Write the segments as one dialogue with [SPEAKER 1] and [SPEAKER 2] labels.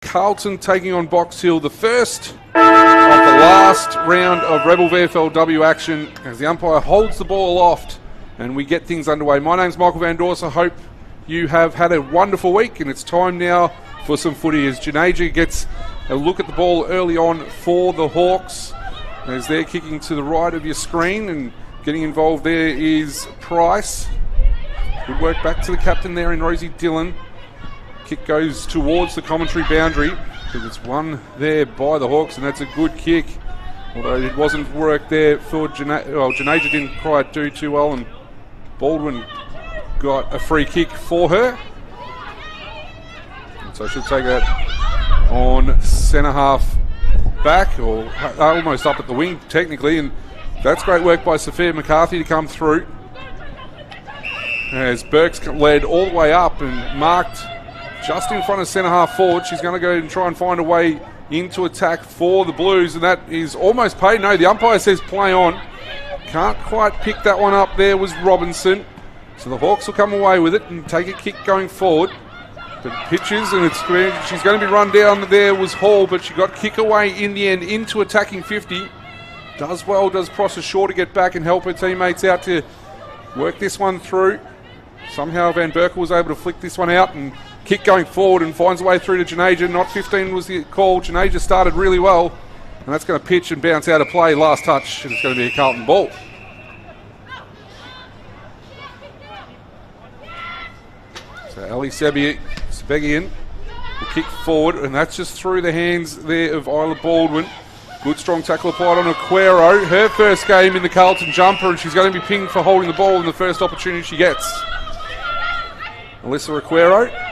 [SPEAKER 1] Carlton taking on Box Hill, the first of the last round of Rebel VFLW action as the umpire holds the ball aloft and we get things underway. My name's Michael Van Dorst. I hope you have had a wonderful week, and it's time now for some footy as Janaja gets a look at the ball early on for the Hawks as they're kicking to the right of your screen, and getting involved there is Price. Good work back to the captain there in Rosie Dillon. Kick goes towards the commentary boundary, but it's won there by the Hawks, and that's a good kick. Although it wasn't work there for Janaja. Well, Janaja didn't quite do too well, and Baldwin got a free kick for her. And so she'll take that on centre half back, or almost up at the wing technically, and that's great work by Sophia McCarthy to come through. As Burke's led all the way up and marked just in front of centre half forward. She's going to go and try and find a way into attack for the Blues, and that is almost paid. No, the umpire says play on. Can't quite pick that one up. There was Robinson. So the Hawks will come away with it and take a kick going forward. But pitches, and she's going to be run down. There was Hall, but she got kick away in the end into attacking 50. Does well, does Prosser Shaw to get back and help her teammates out to work this one through. Somehow Van Berkel was able to flick this one out and kick going forward and finds a way through to Janaja. Not 15 was the call. Janaja started really well, and that's going to pitch and bounce out of play. Last touch, and it's going to be a Carlton ball. So Ali Sebegian will kick forward, and that's just through the hands there of Isla Baldwin. Good strong tackle applied on Aquero. Her first game in the Carlton jumper, and she's going to be pinged for holding the ball in the first opportunity she gets. Alyssa Aquero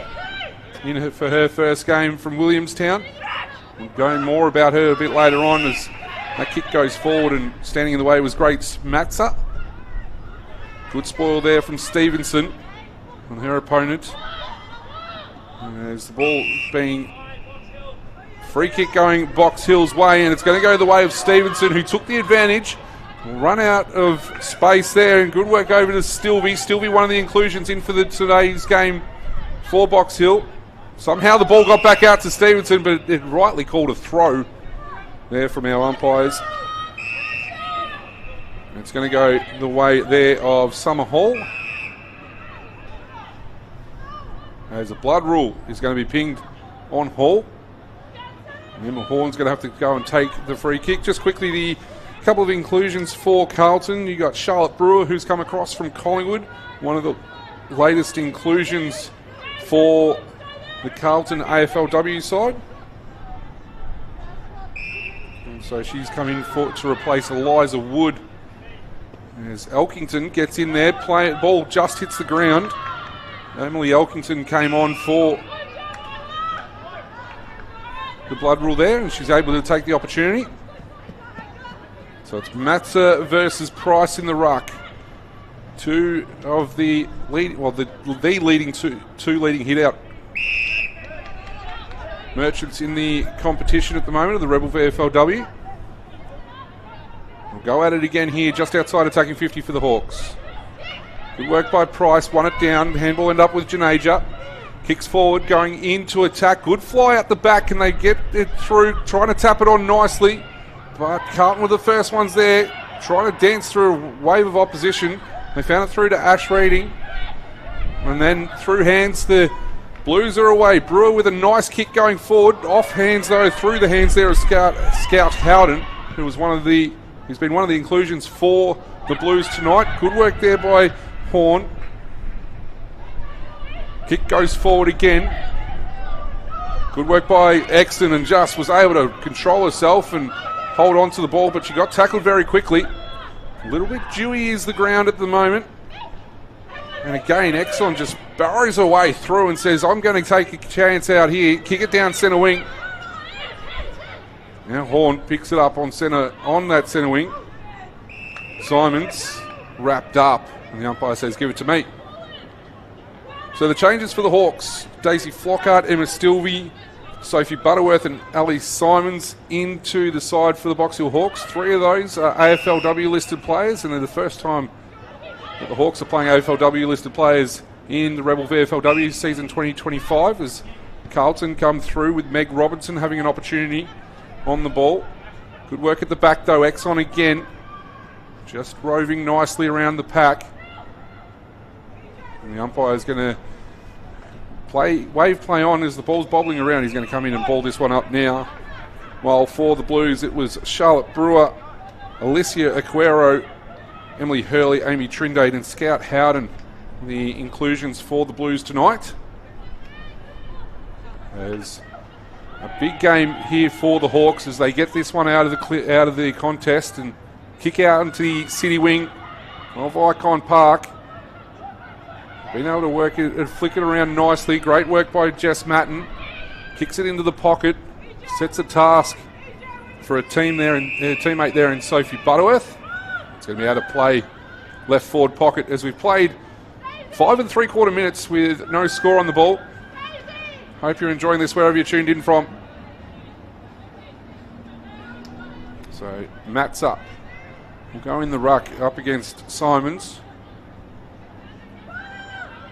[SPEAKER 1] in for her first game from Williamstown. We'll go more about her a bit later on as that kick goes forward, and standing in the way was Grace Matza. Good spoil there from Stevenson on her opponent. As the ball being free kick going Box Hill's way, and it's going to go the way of Stevenson, who took the advantage. Will run out of space there, and good work over to Stilby. Stilby, one of the inclusions in for today's game for Box Hill. Somehow the ball got back out to Stevenson, but it rightly called a throw there from our umpires. It's going to go the way there of Summer Hall, as a blood rule is going to be pinged on Hall. Emma Horn's going to have to go and take the free kick. Just quickly, the couple of inclusions for Carlton. You got Charlotte Brewer, who's come across from Collingwood, one of the latest inclusions for the Carlton AFLW side. And so she's coming to replace Eliza Wood. As Elkington gets in there, ball just hits the ground. Emily Elkington came on for the blood rule there, and she's able to take the opportunity. So it's Matza versus Price in the ruck. Two of the leading two leading hit out merchants in the competition at the moment of the Rebel VFLW. We'll go at it again here, just outside attacking 50 for the Hawks. Good work by Price, won it down. Handball end up with Janaja. Kicks forward, going into attack. Good fly out the back, and they get it through, trying to tap it on nicely. But Carlton were the first ones there, trying to dance through a wave of opposition. They found it through to Ash Reading. And then through hands, the Blues are away. Brewer with a nice kick going forward. Off hands, though, through the hands there of Scout Howden, who's been one of the inclusions for the Blues tonight. Good work there by Horn. Kick goes forward again. Good work by Exton, and just was able to control herself and hold on to the ball, but she got tackled very quickly. A little bit dewy is the ground at the moment. And again, Exxon just burrows her way through and says, I'm going to take a chance out here. Kick it down centre wing. Now Horn picks it up on that centre wing. Simons wrapped up, and the umpire says, give it to me. So the changes for the Hawks: Daisy Flockhart, Emma Stilby, Sophie Butterworth and Ali Simons into the side for the Box Hill Hawks. Three of those are AFLW listed players, and they're the first time that the Hawks are playing AFLW listed players in the Rebel VFLW season 2025, as Carlton come through with Meg Robinson having an opportunity on the ball. Good work at the back though. Exxon again. Just roving nicely around the pack. And the umpire is going to wave play on as the ball's bobbling around. He's going to come in and ball this one up now. While for the Blues it was Charlotte Brewer, Alicia Aguero, Emily Hurley, Amy Trindade and Scout Howden, the inclusions for the Blues tonight. There's a big game here for the Hawks as they get this one out of the contest and kick out into the city wing of Icon Park. Been able to work it and flick it around nicely. Great work by Jess Matten. Kicks it into the pocket. Sets a task for a teammate there in Sophie Butterworth. It's going to be able to play left forward pocket as we've played 5 3/4 minutes with no score on the ball. Hope you're enjoying this wherever you're tuned in from. So Matt's up. We'll go in the ruck up against Simons.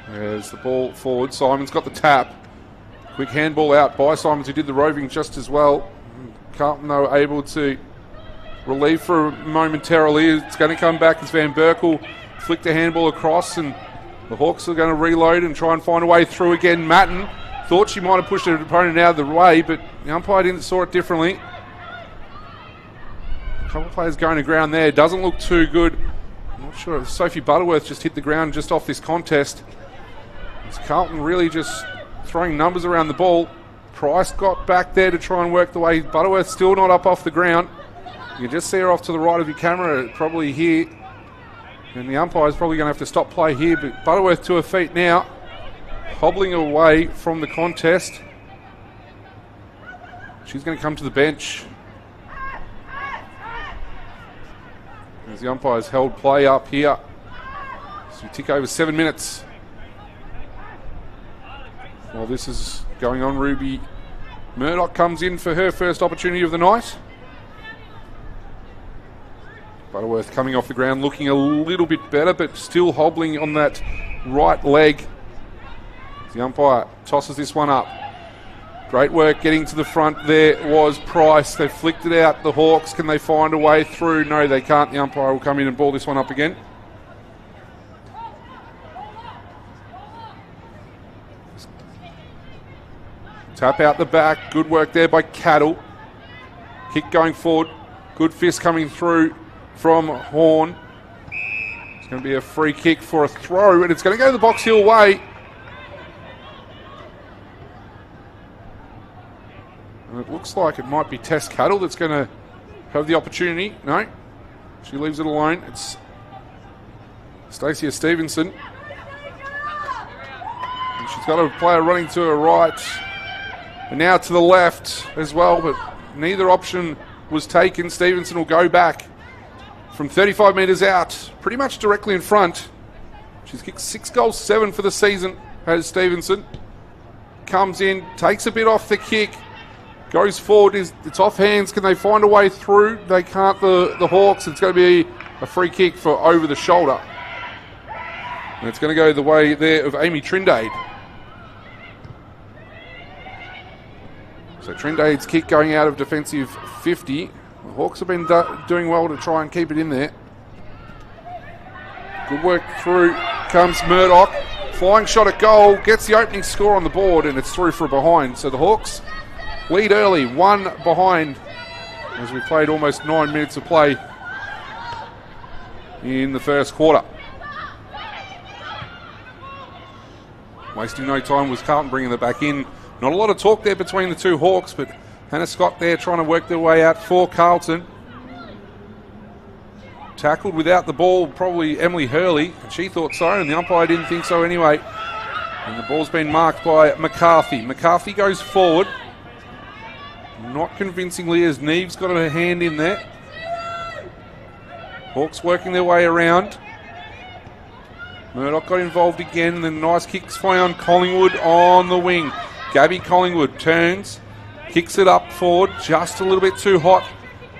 [SPEAKER 1] There's the ball forward. Simons got the tap. Quick handball out by Simons, who did the roving just as well. Carlton, though, able to relieve for momentarily. It's going to come back as Van Berkel flicked a handball across, and the Hawks are going to reload and try and find a way through again. Matten thought she might have pushed her opponent out of the way, but the umpire saw it differently. A couple of players going to ground there. Doesn't look too good. I'm not sure. Sophie Butterworth just hit the ground just off this contest. It's Carlton really just throwing numbers around the ball. Price got back there to try and work the way. Butterworth still not up off the ground. You can just see her off to the right of your camera, probably here. And the umpire's probably going to have to stop play here, but Butterworth to her feet now, hobbling away from the contest. She's going to come to the bench. As the umpire's held play up here. So we tick over 7 minutes. While this is going on, Ruby Murdoch comes in for her first opportunity of the night. Butterworth coming off the ground, looking a little bit better, but still hobbling on that right leg. The umpire tosses this one up. Great work getting to the front there was Price. They flicked it out, the Hawks. Can they find a way through? No, they can't. The umpire will come in and ball this one up again. Tap out the back. Good work there by Cattle. Kick going forward. Good fist coming through from Horn. It's going to be a free kick for a throw, and it's going to go the Box Hill way. And it looks like it might be Tess Cattle that's going to have the opportunity. No, she leaves it alone. It's Stacia Stevenson. And she's got a player running to her right. And now to the left as well, but neither option was taken. Stevenson will go back from 35 metres out, pretty much directly in front. She's kicked 6 goals, 7 for the season, has Stevenson. Comes in, takes a bit off the kick, goes forward, it's off hands. Can they find a way through? They can't, the Hawks. It's going to be a free kick for over the shoulder. And it's going to go the way there of Amy Trindade. So Trindade's kick going out of defensive 50. The Hawks have been doing well to try and keep it in there. Good work through comes Murdoch. Flying shot at goal. Gets the opening score on the board, and it's through for a behind. So the Hawks lead early. 1 behind as we played almost 9 minutes of play in the first quarter. Wasting no time was Carlton bringing it back in. Not a lot of talk there between the two Hawks, but Hannah Scott there trying to work their way out for Carlton. Tackled without the ball, probably Emily Hurley, and she thought so, and the umpire didn't think so anyway. And the ball's been marked by McCarthy. McCarthy goes forward. Not convincingly, as Neve's got her hand in there. Hawks working their way around. Murdoch got involved again, and then nice kicks found Collingwood on the wing. Gabby Collingwood turns, kicks it up forward, just a little bit too hot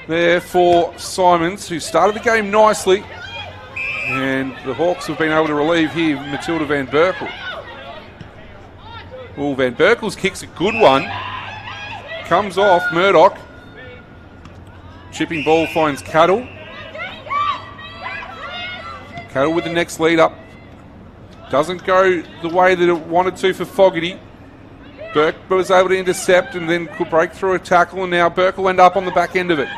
[SPEAKER 1] there for Simons, who started the game nicely. And the Hawks have been able to relieve here Matilda Van Berkel. Oh, Van Berkel's kick's a good one. Comes off Murdoch. Chipping ball finds Cattle. Cattle with the next lead up. Doesn't go the way that it wanted to for Fogarty. Burke was able to intercept and then could break through a tackle, and now Burke will end up on the back end of it.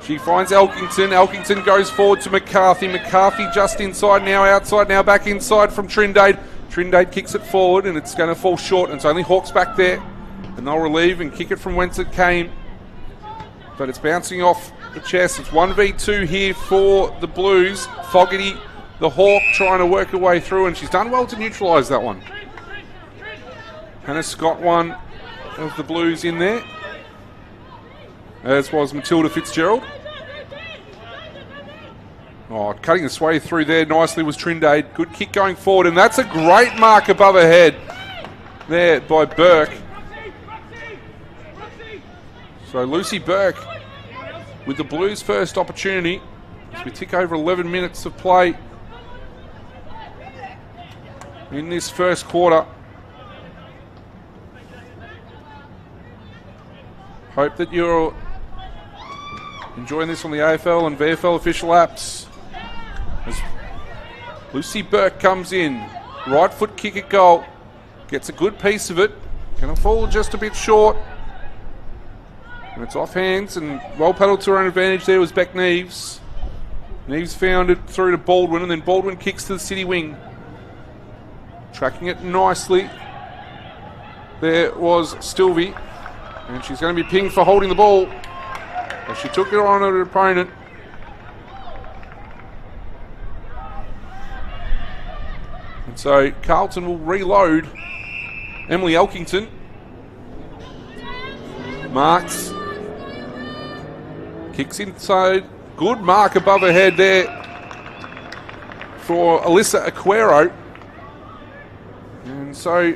[SPEAKER 1] She finds Elkington. Elkington goes forward to McCarthy. McCarthy just inside, now outside, now back inside from Trindade. Trindade kicks it forward and it's going to fall short, and it's only Hawks back there. And they'll relieve and kick it from whence it came. But it's bouncing off the chest. It's 1v2 here for the Blues. Fogarty, the Hawk, trying to work her way through, and she's done well to neutralise that one. Hannah Scott, one of the Blues in there, as was Matilda Fitzgerald. Oh, cutting its way through there nicely was Trindade. Good kick going forward, and that's a great mark above her head there by Burke. So Lucy Burke with the Blues' first opportunity as we tick over 11 minutes of play in this first quarter. Hope that you're enjoying this on the AFL and VFL official apps. As Lucy Burke comes in, right foot kick at goal, gets a good piece of it, gonna fall just a bit short. And it's off hands, and well paddled to her own advantage there was Beck Neves. Neves found it through to Baldwin, and then Baldwin kicks to the city wing. Tracking it nicely. There was Stilvey, and she's going to be pinged for holding the ball. As she took it on her opponent. And so Carlton will reload. Emily Elkington. Marks. Kicks inside. Good mark above her head there for Alyssa Aquero. And so,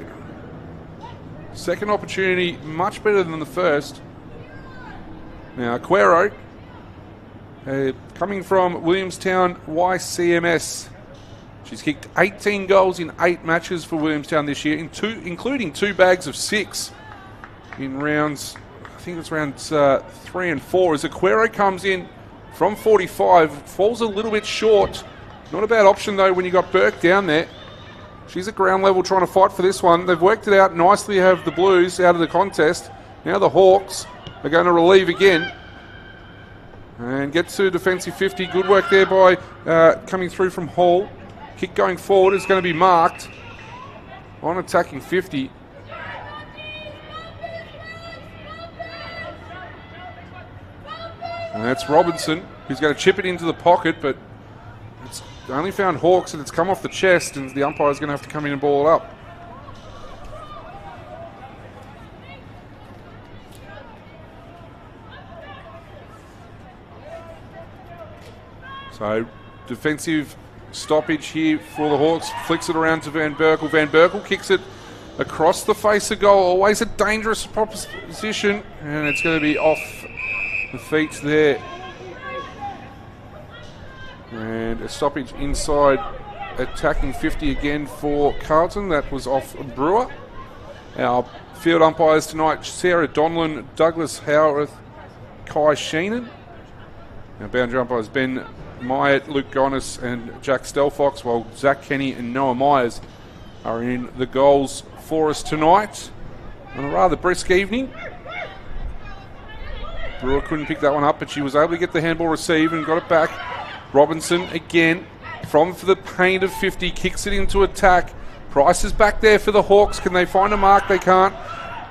[SPEAKER 1] second opportunity, much better than the first. Now, Aquero, coming from Williamstown YCMS. She's kicked 18 goals in 8 matches for Williamstown this year, including 2 bags of 6 in rounds, I think it's rounds 3 and 4. As Aquero comes in from 45, falls a little bit short. Not a bad option, though, when you got Burke down there. She's at ground level trying to fight for this one. They've worked it out nicely, have the Blues out of the contest. Now the Hawks are going to relieve again. And get to defensive 50. Good work there by coming through from Hall. Kick going forward is going to be marked on attacking 50. And that's Robinson, who's going to chip it into the pocket, but it's only found Hawks and it's come off the chest, and the umpire's going to have to come in and ball it up. So, defensive stoppage here for the Hawks. Flicks it around to Van Berkel. Van Berkel kicks it across the face of goal. Always a dangerous proposition, and it's going to be off the feet there. And a stoppage inside attacking 50 again for Carlton. That was off Brewer. Our field umpires tonight, Sarah Donlan, Douglas Howarth, Kai Sheenan. Our boundary umpires, Ben Myatt, Luke Gonis and Jack Stelfox, while Zach Kenny and Noah Myers are in the goals for us tonight on a rather brisk evening. Brewer couldn't pick that one up, but she was able to get the handball receive and got it back. Robinson again from for the paint of 50, kicks it into attack. Price is back there for the Hawks. Can they find a mark? They can't.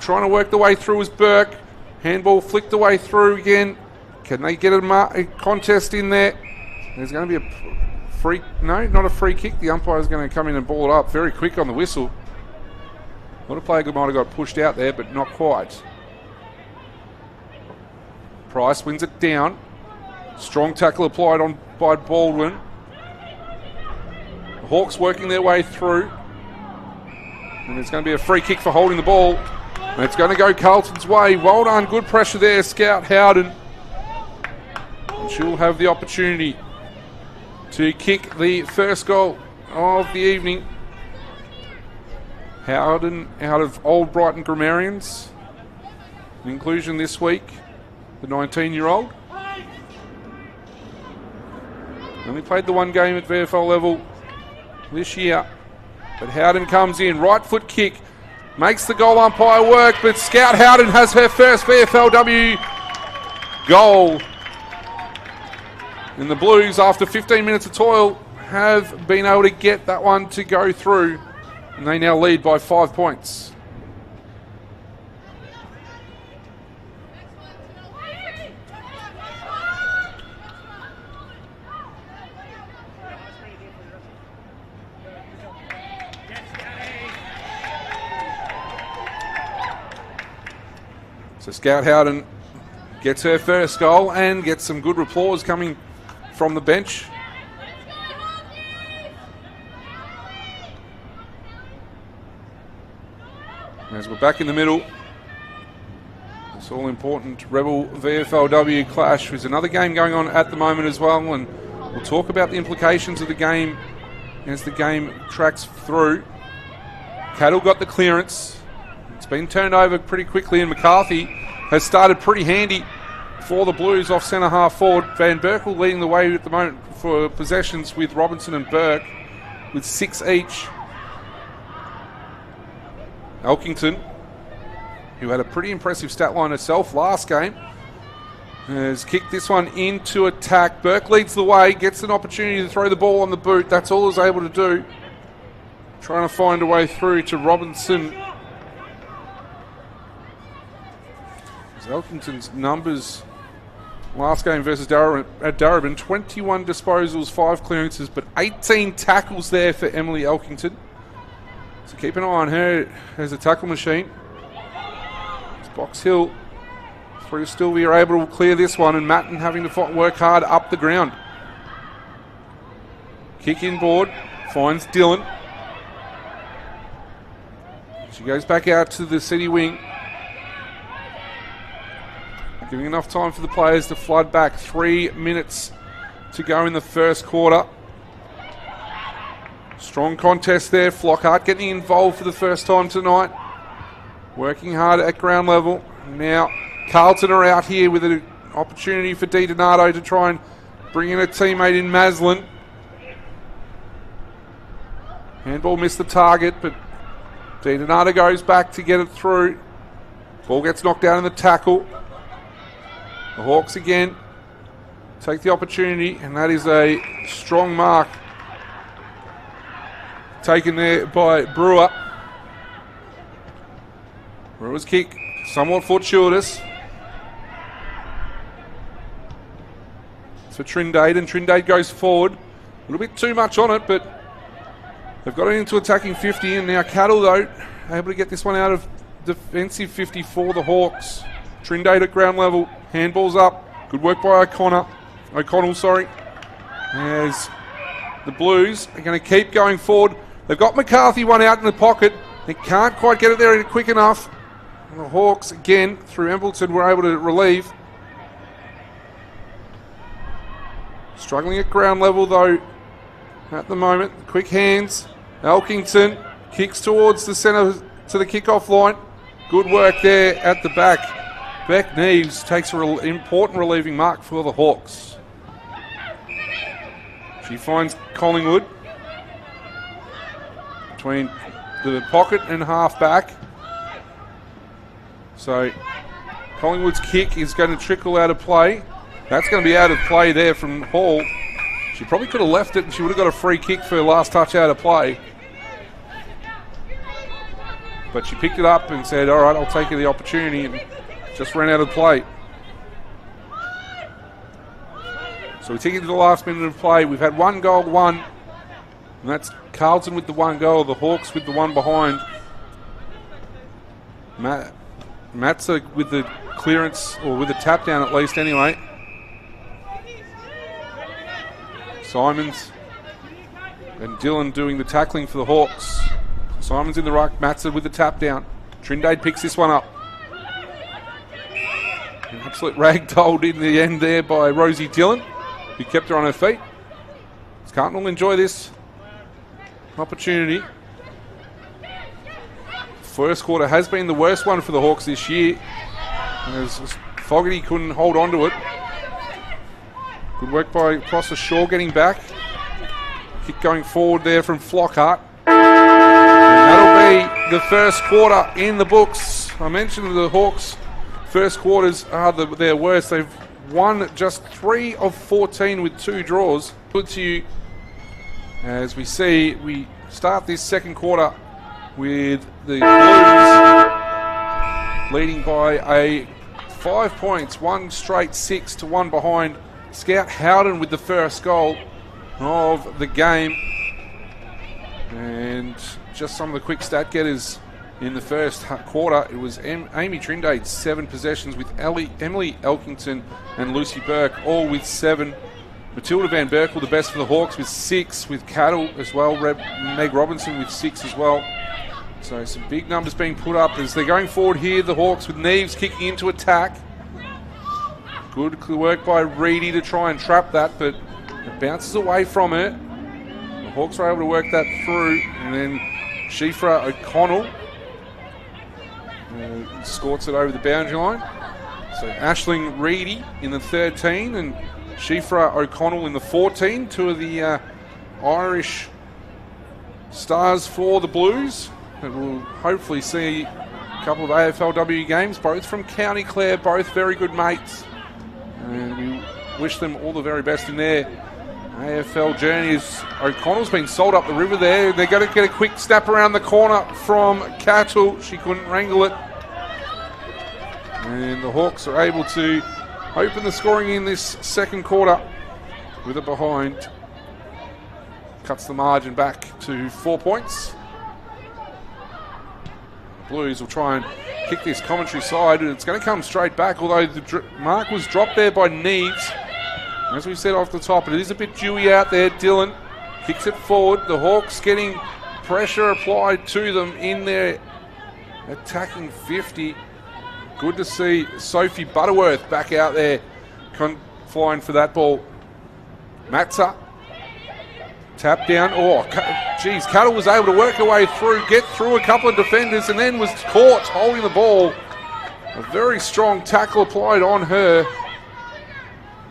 [SPEAKER 1] Trying to work the way through is Burke. Handball flicked the way through again. Can they get a contest in there? There's going to be a free, no, not a free kick. The umpire's going to come in and ball it up very quick on the whistle. A lot of player might have got pushed out there, but not quite. Price wins it down. Strong tackle applied on by Baldwin. The Hawks working their way through. And there's going to be a free kick for holding the ball. And it's going to go Carlton's way. Well done, good pressure there, Scout Howden. And she'll have the opportunity to kick the first goal of the evening. Howden out of Old Brighton Grammarians. An inclusion this week, the 19-year-old. Only played the one game at VFL level this year. But Howden comes in, right foot kick, makes the goal umpire work, but Scout Howden has her first VFLW goal. And the Blues, after 15 minutes of toil, have been able to get that one to go through. And they now lead by 5 points. So Scout Howden gets her first goal and gets some good applause coming from the bench. As we're back in the middle, this all-important Rebel VFLW clash. There's another game going on at the moment as well, and we'll talk about the implications of the game as the game tracks through. Cattle got the clearance. It's been turned over pretty quickly, and McCarthy has started pretty handy for the Blues off centre half forward. Van Berkel leading the way at the moment for possessions with Robinson and Burke with 6 each. Elkington, who had a pretty impressive stat line herself last game, has kicked this one into attack. Burke leads the way, gets an opportunity to throw the ball on the boot. That's all he's able to do. Trying to find a way through to Robinson. Elkington's numbers last game versus Darabin, 21 disposals, 5 clearances, but 18 tackles there for Emily Elkington. So keep an eye on her as a tackle machine. It's Box Hill through Stilby are able to clear this one, and Matten having to work hard up the ground. Kick inboard, finds Dylan. She goes back out to the city wing. Giving enough time for the players to flood back. 3 minutes to go in the first quarter. Strong contest there. Flockhart getting involved for the first time tonight. Working hard at ground level. Now Carlton are out here with an opportunity for Di Donato to try and bring in a teammate in Maslin. Handball missed the target, but Di Donato goes back to get it through. Ball gets knocked down in the tackle. The Hawks again take the opportunity, and that is a strong mark taken there by Brewer. Brewer's kick, somewhat fortuitous. It's for Trindade, and Trindade goes forward. A little bit too much on it, but they've got it into attacking 50, and now Cattle, though, able to get this one out of defensive 50 for the Hawks. Trindade at ground level. Handball's up. Good work by O'Connell. As the Blues are going to keep going forward. They've got McCarthy one out in the pocket. They can't quite get it there quick enough. And the Hawks, again, through Embleton, were able to relieve. Struggling at ground level, though, at the moment. Quick hands. Elkington kicks towards the centre to the kickoff line. Good work there at the back. Beck Neves takes an important relieving mark for the Hawks. She finds Collingwood between the pocket and half back. So Collingwood's kick is going to trickle out of play. That's going to be out of play there from Hall. She probably could have left it and she would have got a free kick for her last touch out of play. But she picked it up and said, all right, I'll take the opportunity, and just ran out of play. So we take it to the last minute of play. We've had 1 goal, and that's Carlton with the 1 goal, the Hawks with the 1 behind. Matza with the clearance, or with the tap down at least anyway. Simons and Dylan doing the tackling for the Hawks. Simons in the ruck, Matza with the tap down. Trindade picks this one up. An absolute ragdolled in the end there by Rosie Dillon, who kept her on her feet. Carlton will enjoy this opportunity. first quarter has been the worst one for the Hawks this year. As Fogarty couldn't hold on to it. Good work by Prosser Shaw getting back. Kick going forward there from Flockhart. And that'll be the first quarter in the books. I mentioned the Hawks' first quarters are their worst. They've won just 3 of 14 with 2 draws. Good to you. As we see, we start this second quarter with the Blues leading by 5 points, 1 straight 6 to 1 behind. Scout Howden with the first goal of the game. And just some of the quick stat getters in the first quarter. It was Amy Trindade, 7 possessions, with Emily Elkington and Lucy Burke, all with 7. Matilda Van Berkel, the best for the Hawks, with 6, with Cattle as well. Meg Robinson with 6 as well. So some big numbers being put up as they're going forward here. The Hawks with Neves kicking into attack. Good work by Reedy to try and trap that, but it bounces away from it. The Hawks are able to work that through, and then Shifra O'Connell scorts it over the boundary line. So Aisling Reedy in the 13 and Shifra O'Connell in the 14. 2 of the Irish stars for the Blues. And we'll hopefully see a couple of AFLW games, both from County Clare, both very good mates. And we wish them all the very best in their AFL journey. As O'Connell's been sold up the river there. They're going to get a quick snap around the corner from Cattle. She couldn't wrangle it. And the Hawks are able to open the scoring in this second quarter with it behind. Cuts the margin back to 4 points. Blues will try and kick this commentary side, and it's going to come straight back, although the mark was dropped there by Neves. As we said off the top, it is a bit dewy out there. Dylan kicks it forward. The Hawks getting pressure applied to them in their attacking 50. Good to see Sophie Butterworth back out there flying for that ball. Matza. Tap down. Oh, geez. Cattle was able to work her way through, get through a couple of defenders, and then was caught holding the ball. A very strong tackle applied on her.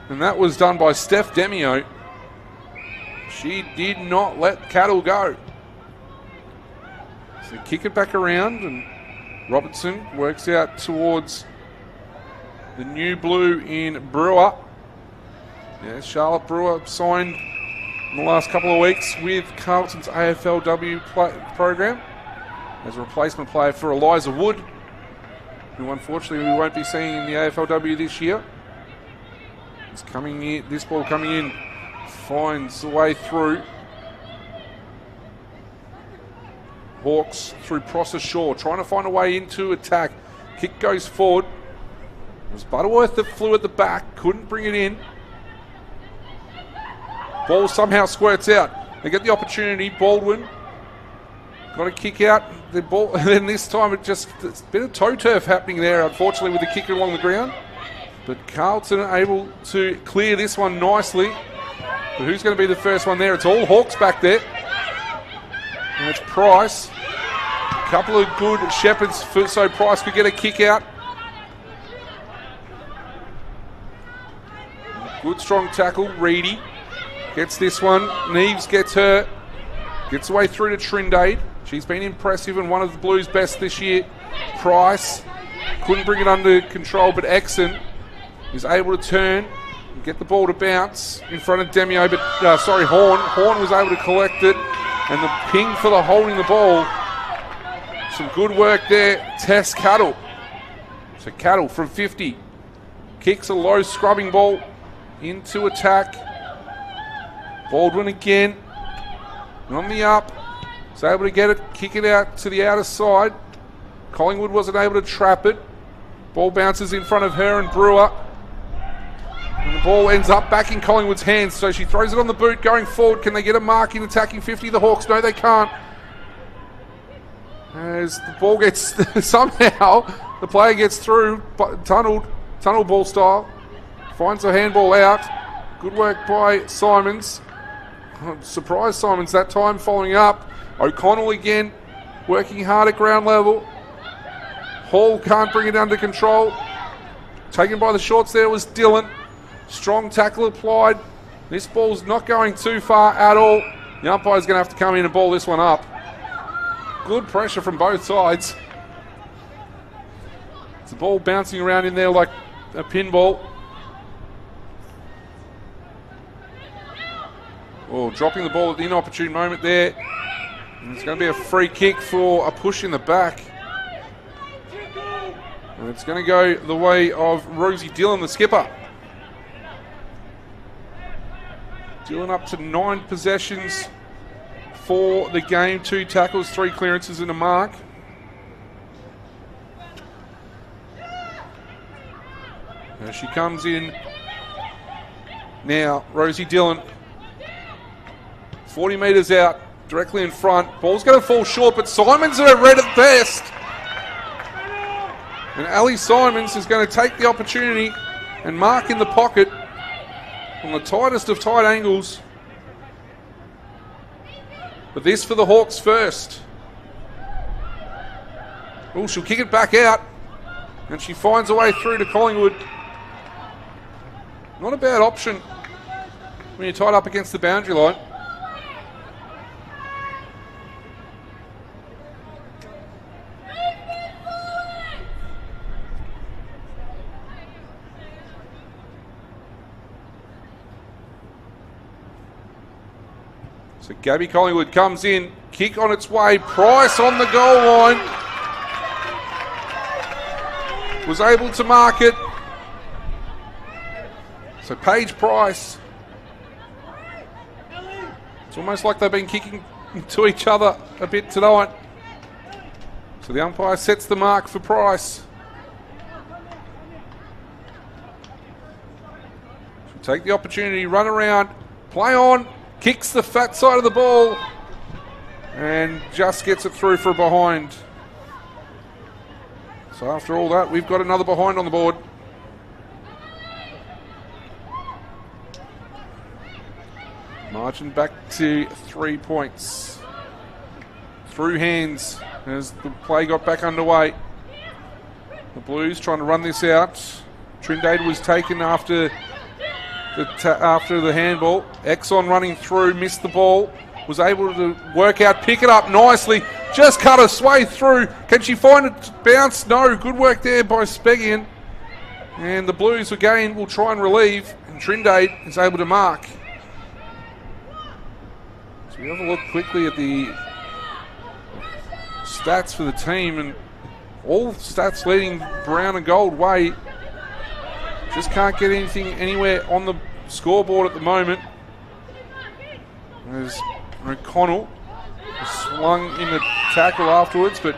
[SPEAKER 1] And that was done by Steph Demio. She did not let Cattle go. So kick it back around, and Robertson works out towards the new blue in Brewer. Yeah, Charlotte Brewer signed in the last couple of weeks with Carlton's AFLW program as a replacement player for Eliza Wood, who unfortunately we won't be seeing in the AFLW this year. It's coming in, this ball coming in, finds the way through. Hawks through Prosser Shaw, trying to find a way into attack. Kick goes forward. It was Butterworth that flew at the back, couldn't bring it in. Ball somehow squirts out. They get the opportunity. Baldwin got a kick out. The ball, and then this time it's a bit of toe turf happening there, unfortunately, with the kick along the ground. But Carlton are able to clear this one nicely. But who's going to be the first one there? It's all Hawks back there. And it's Price. A couple of good Shepherds so Price could get a kick out. Good strong tackle. Reedy gets this one. Neves gets her. Gets away through to Trindade. She's been impressive and one of the Blues' best this year. Price couldn't bring it under control, but Exon is able to turn and get the ball to bounce in front of Demio, but Horn. Horn was able to collect it, and the ping for the holding the ball. Some good work there. Tess Cattle. So Cattle from 50 kicks a low scrubbing ball into attack. Baldwin again on the up. Was able to get it, kick it out to the outer side. Collingwood wasn't able to trap it. Ball bounces in front of her and Brewer. And the ball ends up back in Collingwood's hands, so she throws it on the boot going forward. Can they get a mark in attacking 50? The Hawks, no, they can't. As the ball gets, somehow, the player gets through, tunnel ball style. Finds a handball out. Good work by Simons. Surprise Simons that time, following up. O'Connell again, working hard at ground level. Hall can't bring it under control. Taken by the shorts there was Dylan. Strong tackle applied. This ball's not going too far at all. The umpire's going to have to come in and ball this one up. Good pressure from both sides. It's the ball bouncing around in there like a pinball. Oh, dropping the ball at the inopportune moment there. And it's going to be a free kick for a push in the back. And it's going to go the way of Rosie Dillon, the skipper. Dillon up to 9 possessions for the game. 2 tackles, 3 clearances and a mark. As she comes in now, Rosie Dillon. 40 metres out, directly in front. Ball's going to fall short, but Simons are red at best. And Ali Simons is going to take the opportunity and mark in the pocket on the tightest of tight angles. But this for the Hawks first. Oh, she'll kick it back out. And she finds a way through to Collingwood. Not a bad option when you're tied up against the boundary line. So Gabby Collingwood comes in, kick on its way, Price on the goal line. Was able to mark it. So Paige Price. It's almost like they've been kicking to each other a bit tonight. So the umpire sets the mark for Price. She'll take the opportunity, run around, play on. Kicks the fat side of the ball and just gets it through for a behind. So after all that, we've got another behind on the board. Margin back to 3 points. Through hands as the play got back underway. The Blues trying to run this out. Trindade was taken after the handball. Exxon running through, missed the ball. Was able to work out, pick it up nicely. Just cut her way through. Can she find it bounce? No. Good work there by Spegian. And the Blues again will try and relieve. And Trindade is able to mark. So we have a look quickly at the stats for the team. And all stats leading brown and gold way. Just can't get anything anywhere on the scoreboard at the moment. There's O'Connell swung in the tackle afterwards, but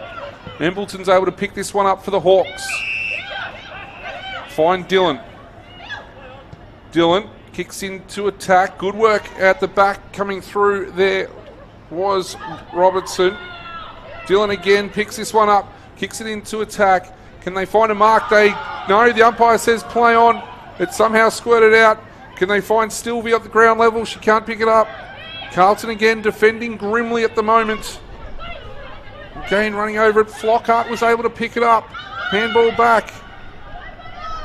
[SPEAKER 1] Embleton's able to pick this one up for the Hawks. Find Dillon. Dillon kicks into attack. Good work at the back coming through there was Robertson. Dillon again picks this one up, kicks it into attack. Can they find a mark? No, the umpire says play on. It somehow squirted out. Can they find Sylvie at the ground level? She can't pick it up. Carlton again defending grimly at the moment. Again running over it. Flockhart was able to pick it up. Handball back.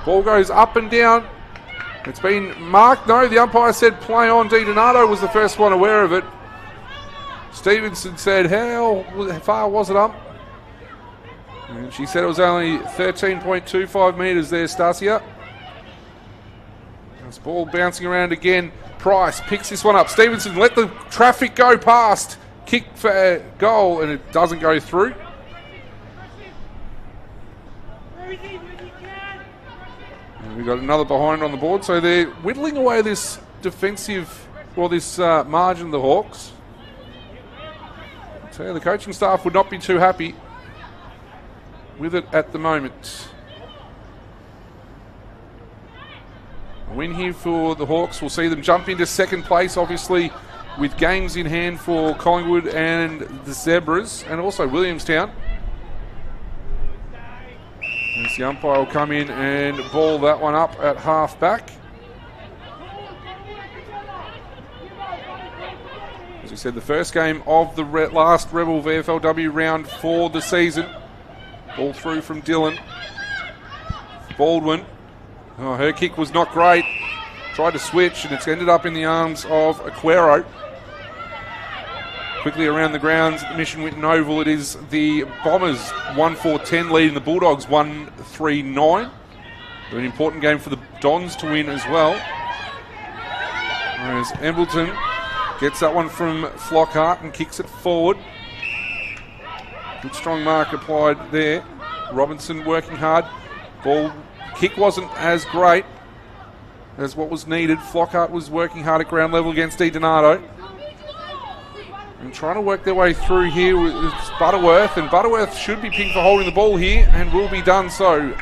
[SPEAKER 1] Ball goes up and down. It's been marked. No, the umpire said play on. Di Donato was the first one aware of it. Stevenson said, how far was it up? And she said it was only 13.25 metres there, Stasia. This ball bouncing around again. Price picks this one up. Stevenson let the traffic go past. Kick for a goal, and it doesn't go through. And we've got another behind on the board. So they're whittling away this defensive, well, this margin of the Hawks. So the coaching staff would not be too happy with it at the moment. A win here for the Hawks will see them jump into second place, obviously, with games in hand for Collingwood and the Zebras, and also Williamstown. As the umpire will come in and ball that one up at half back. As we said, the first game of the last Rebel VFLW round for the season. Ball through from Dylan. Baldwin. Oh, her kick was not great. Tried to switch, and it's ended up in the arms of Aquero. Quickly around the grounds at the Mission Winton Oval, it is the Bombers 1-4-10 leading the Bulldogs 1-3-9. An important game for the Dons to win as well. Whereas Embleton gets that one from Flockhart and kicks it forward. Good strong mark applied there. Robinson working hard. Ball kick wasn't as great as what was needed. Flockhart was working hard at ground level against DiDonato. And trying to work their way through here with Butterworth. And Butterworth should be picked for holding the ball here and will be done so.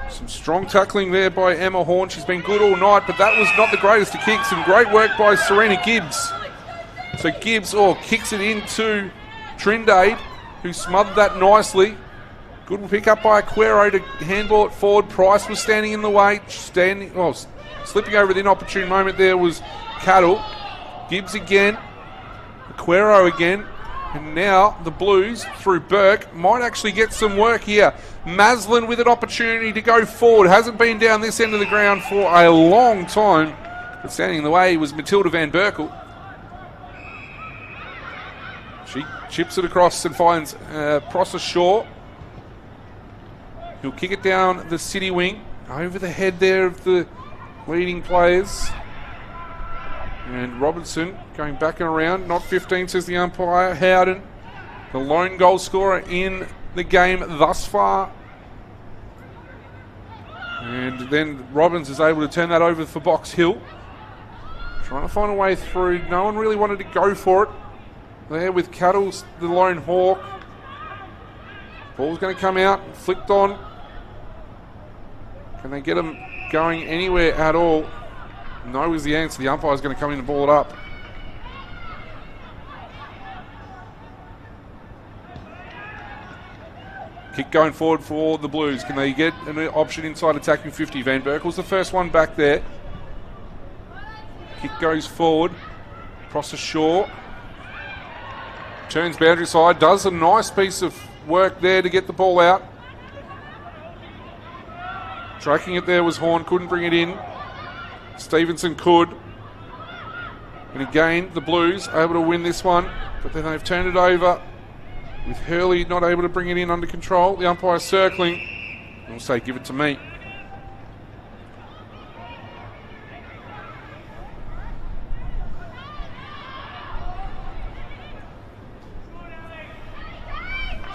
[SPEAKER 1] Some strong tackling there by Emma Horn. She's been good all night, but that was not the greatest of kicks. Some great work by Serena Gibbs. So Gibbs kicks it into Trindade, who smothered that nicely. Good pick up by Aquero to handball it forward. Price was standing in the way. Slipping over the inopportune moment there was Cattle. Gibbs again. Aquero again. And now the Blues, through Burke, might actually get some work here. Maslin with an opportunity to go forward. Hasn't been down this end of the ground for a long time. But standing in the way was Matilda Van Berkel. She chips it across and finds Prosser Shaw. He'll kick it down the city wing. Over the head there of the leading players. And Robinson going back and around. Not 15, says the umpire. Howden, the lone goal scorer in the game thus far. And then Robbins is able to turn that over for Box Hill. Trying to find a way through. No one really wanted to go for it. There with Cattles, the lone hawk. Ball's going to come out. Flicked on. Can they get them going anywhere at all? No is the answer. The umpire's going to come in and ball it up. Kick going forward for the Blues. Can they get an option inside attacking 50? Van Berkel's the first one back there. Kick goes forward. Prosser Shaw. Turns boundary side. Does a nice piece of work there to get the ball out. Tracking it there was Horn. Couldn't bring it in. Stevenson could. And again, the Blues able to win this one. But then they've turned it over. With Hurley not able to bring it in under control. The umpire circling. I'll say, give it to me.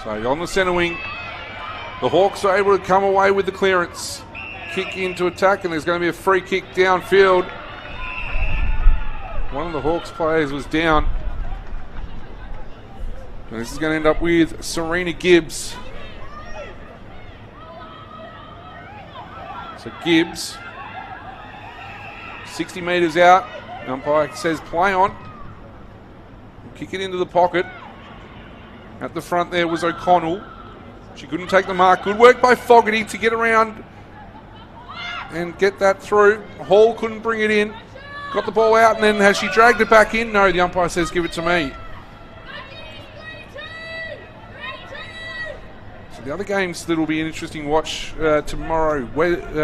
[SPEAKER 1] So on the centre wing, the Hawks are able to come away with the clearance. Kick into attack, and there's going to be a free kick downfield. One of the Hawks players was down. And this is going to end up with Serena Gibbs. So Gibbs, 60 metres out. The umpire says play on. Kick it into the pocket. At the front there was O'Connell. She couldn't take the mark. Good work by Fogarty to get around and get that through. Hall couldn't bring it in. Got the ball out, and then has she dragged it back in? No, the umpire says give it to me. So the other games that will be an interesting watch tomorrow.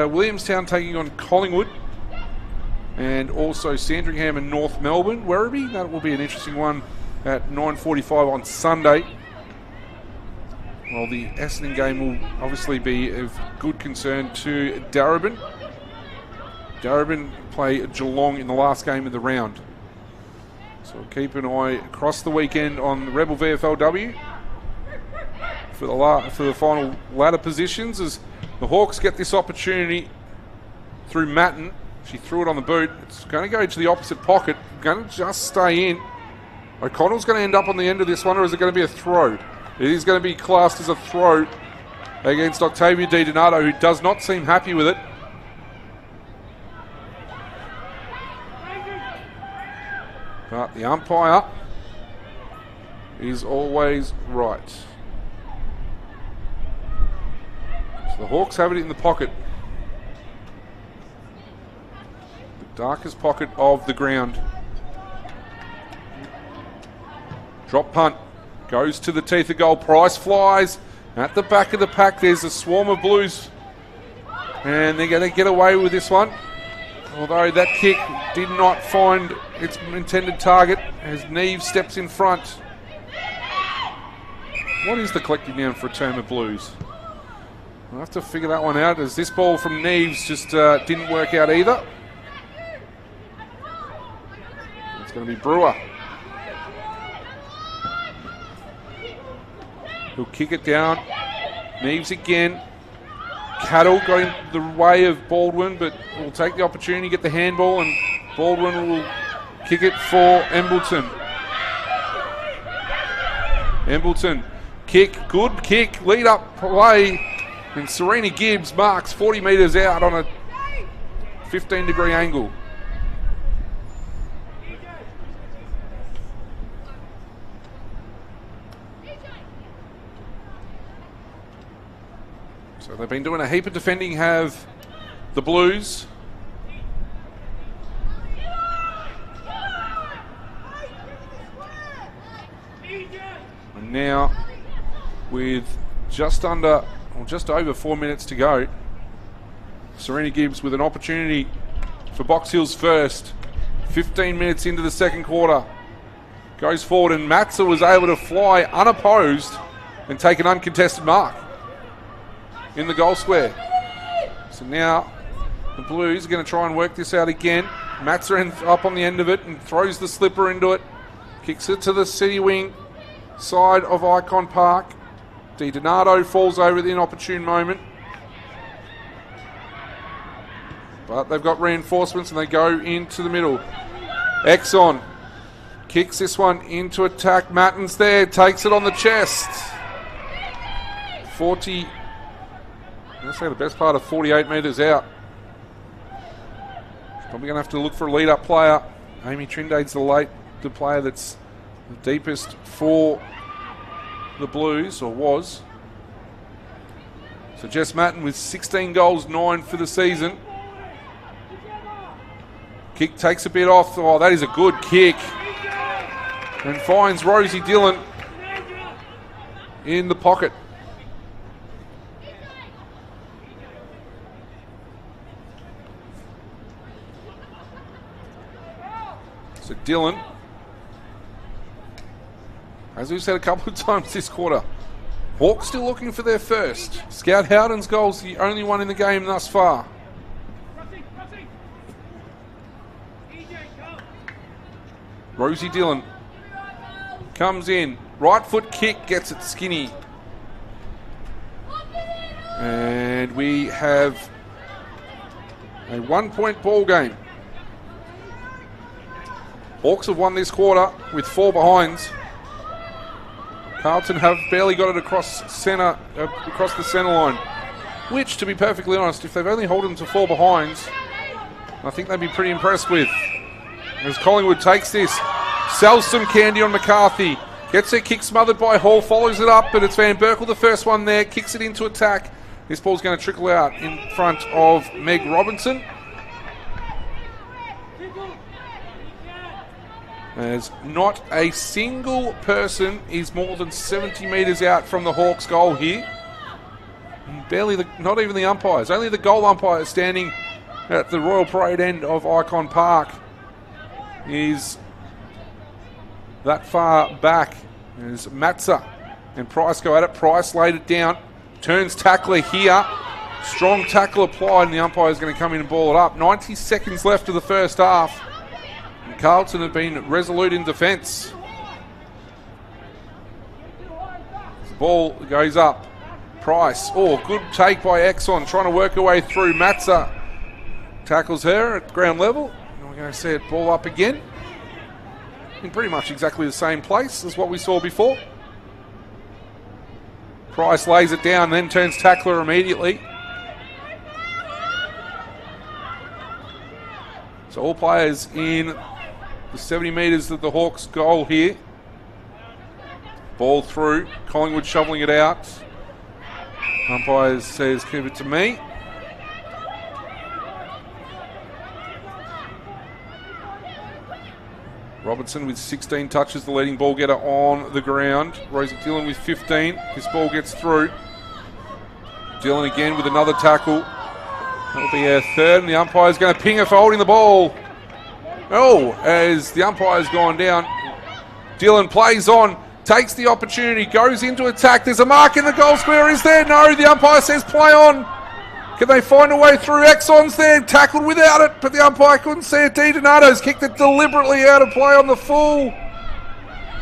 [SPEAKER 1] Williamstown taking on Collingwood. And also Sandringham and North Melbourne. Werribee, that will be an interesting one at 9:45 on Sunday. Well, the Essendon game will obviously be of good concern to Darebin. Darebin play Geelong in the last game of the round. So we'll keep an eye across the weekend on the Rebel VFLW for the final ladder positions as the Hawks get this opportunity through Matten. She threw it on the boot. It's going to go to the opposite pocket. Going to just stay in. O'Connell's going to end up on the end of this one, or is it going to be a throw? It is going to be classed as a throw against Octavia DiDonato, who does not seem happy with it. But the umpire is always right. So the Hawks have it in the pocket. The darkest pocket of the ground. Drop punt. Goes to the teeth of goal. Price flies. At the back of the pack, there's a swarm of Blues. And they're going to get away with this one. Although that kick did not find its intended target as Neves steps in front. What is the collective noun for a term of Blues? I'll have to figure that one out, as this ball from Neves just didn't work out either. It's going to be Brewer. He'll kick it down. Neves again. Cattle got in the way of Baldwin, but will take the opportunity, get the handball, and Baldwin will kick it for Embleton. Embleton, kick, good kick, lead up play, and Serena Gibbs marks 40 metres out on a 15-degree angle. So they've been doing a heap of defending, have the Blues. And now, with just over 4 minutes to go, Serena Gibbs with an opportunity for Box Hill's first. 15 minutes into the second quarter. Goes forward, and Matza was able to fly unopposed and take an uncontested mark in the goal square. So now the Blues are going to try and work this out again. Matza ends up on the end of it and throws the slipper into it. Kicks it to the city wing side of Icon Park. Di Donato falls over at the inopportune moment. But they've got reinforcements and they go into the middle. Exxon kicks this one into attack. Matten's there, takes it on the chest. 40, let's say the best part of 48 metres out. Probably going to have to look for a lead-up player. Amy Trindade's the player that's the deepest for the Blues, or was. So Jess Matten with 16 goals, 9 for the season. Kick takes a bit off. Oh, that is a good kick. And finds Rosie Dillon in the pocket. So Dillon, as we've said a couple of times this quarter, Hawks still looking for their first. Scout Howden's goal's the only one in the game thus far. Rosie Dillon comes in. Right foot kick, gets it skinny. And we have a 1-point ball game. Hawks have won this quarter with 4 behinds. Carlton have barely got it across the centre line. Which, to be perfectly honest, if they've only held them to 4 behinds, I think they'd be pretty impressed with. As Collingwood takes this, sells some candy on McCarthy. Gets her kick smothered by Hall, follows it up, but it's Van Berkel the first one there, kicks it into attack. This ball's going to trickle out in front of Meg Robinson. As not a single person is more than 70 metres out from the Hawks' goal here. Not even the umpires. Only the goal umpire standing at the Royal Parade end of Icon Park is that far back. As Matza and Price go at it. Price laid it down. Turns tackler here. Strong tackle applied, and the umpire is going to come in and ball it up. 90 seconds left of the first half. And Carlton have been resolute in defence. The ball goes up. Price. Oh, good take by Exxon, trying to work her way through. Matza tackles her at ground level. And we're going to see it ball up again. In pretty much exactly the same place as what we saw before. Price lays it down, then turns tackler immediately. So all players in the 70 metres of the Hawks' goal here. Ball through. Collingwood shoveling it out. Umpire says, give it to me. Robinson with 16 touches, the leading ball getter on the ground. Rosie Dillon with 15. This ball gets through. Dillon again with another tackle. That'll be our third, and the umpire's going to ping her for holding the ball. Oh, as the umpire's gone down, Dillon plays on, takes the opportunity, goes into attack. There's a mark in the goal square. Is there? No, the umpire says play on. Can they find a way through? Exxon's there, tackled without it, but the umpire couldn't see it. Di Donato's kicked it deliberately out of play on the full.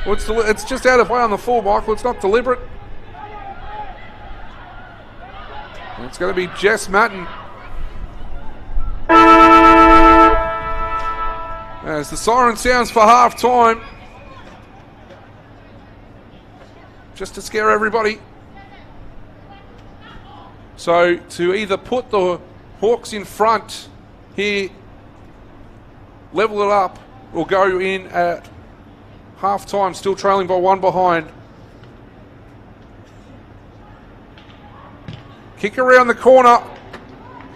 [SPEAKER 1] Well, it's just out of play on the full, Michael. It's not deliberate. And it's going to be Jess Matten. As the siren sounds for half time, just to scare everybody. So to either put the Hawks in front here, level it up, or go in at half time, still trailing by one behind. Kick around the corner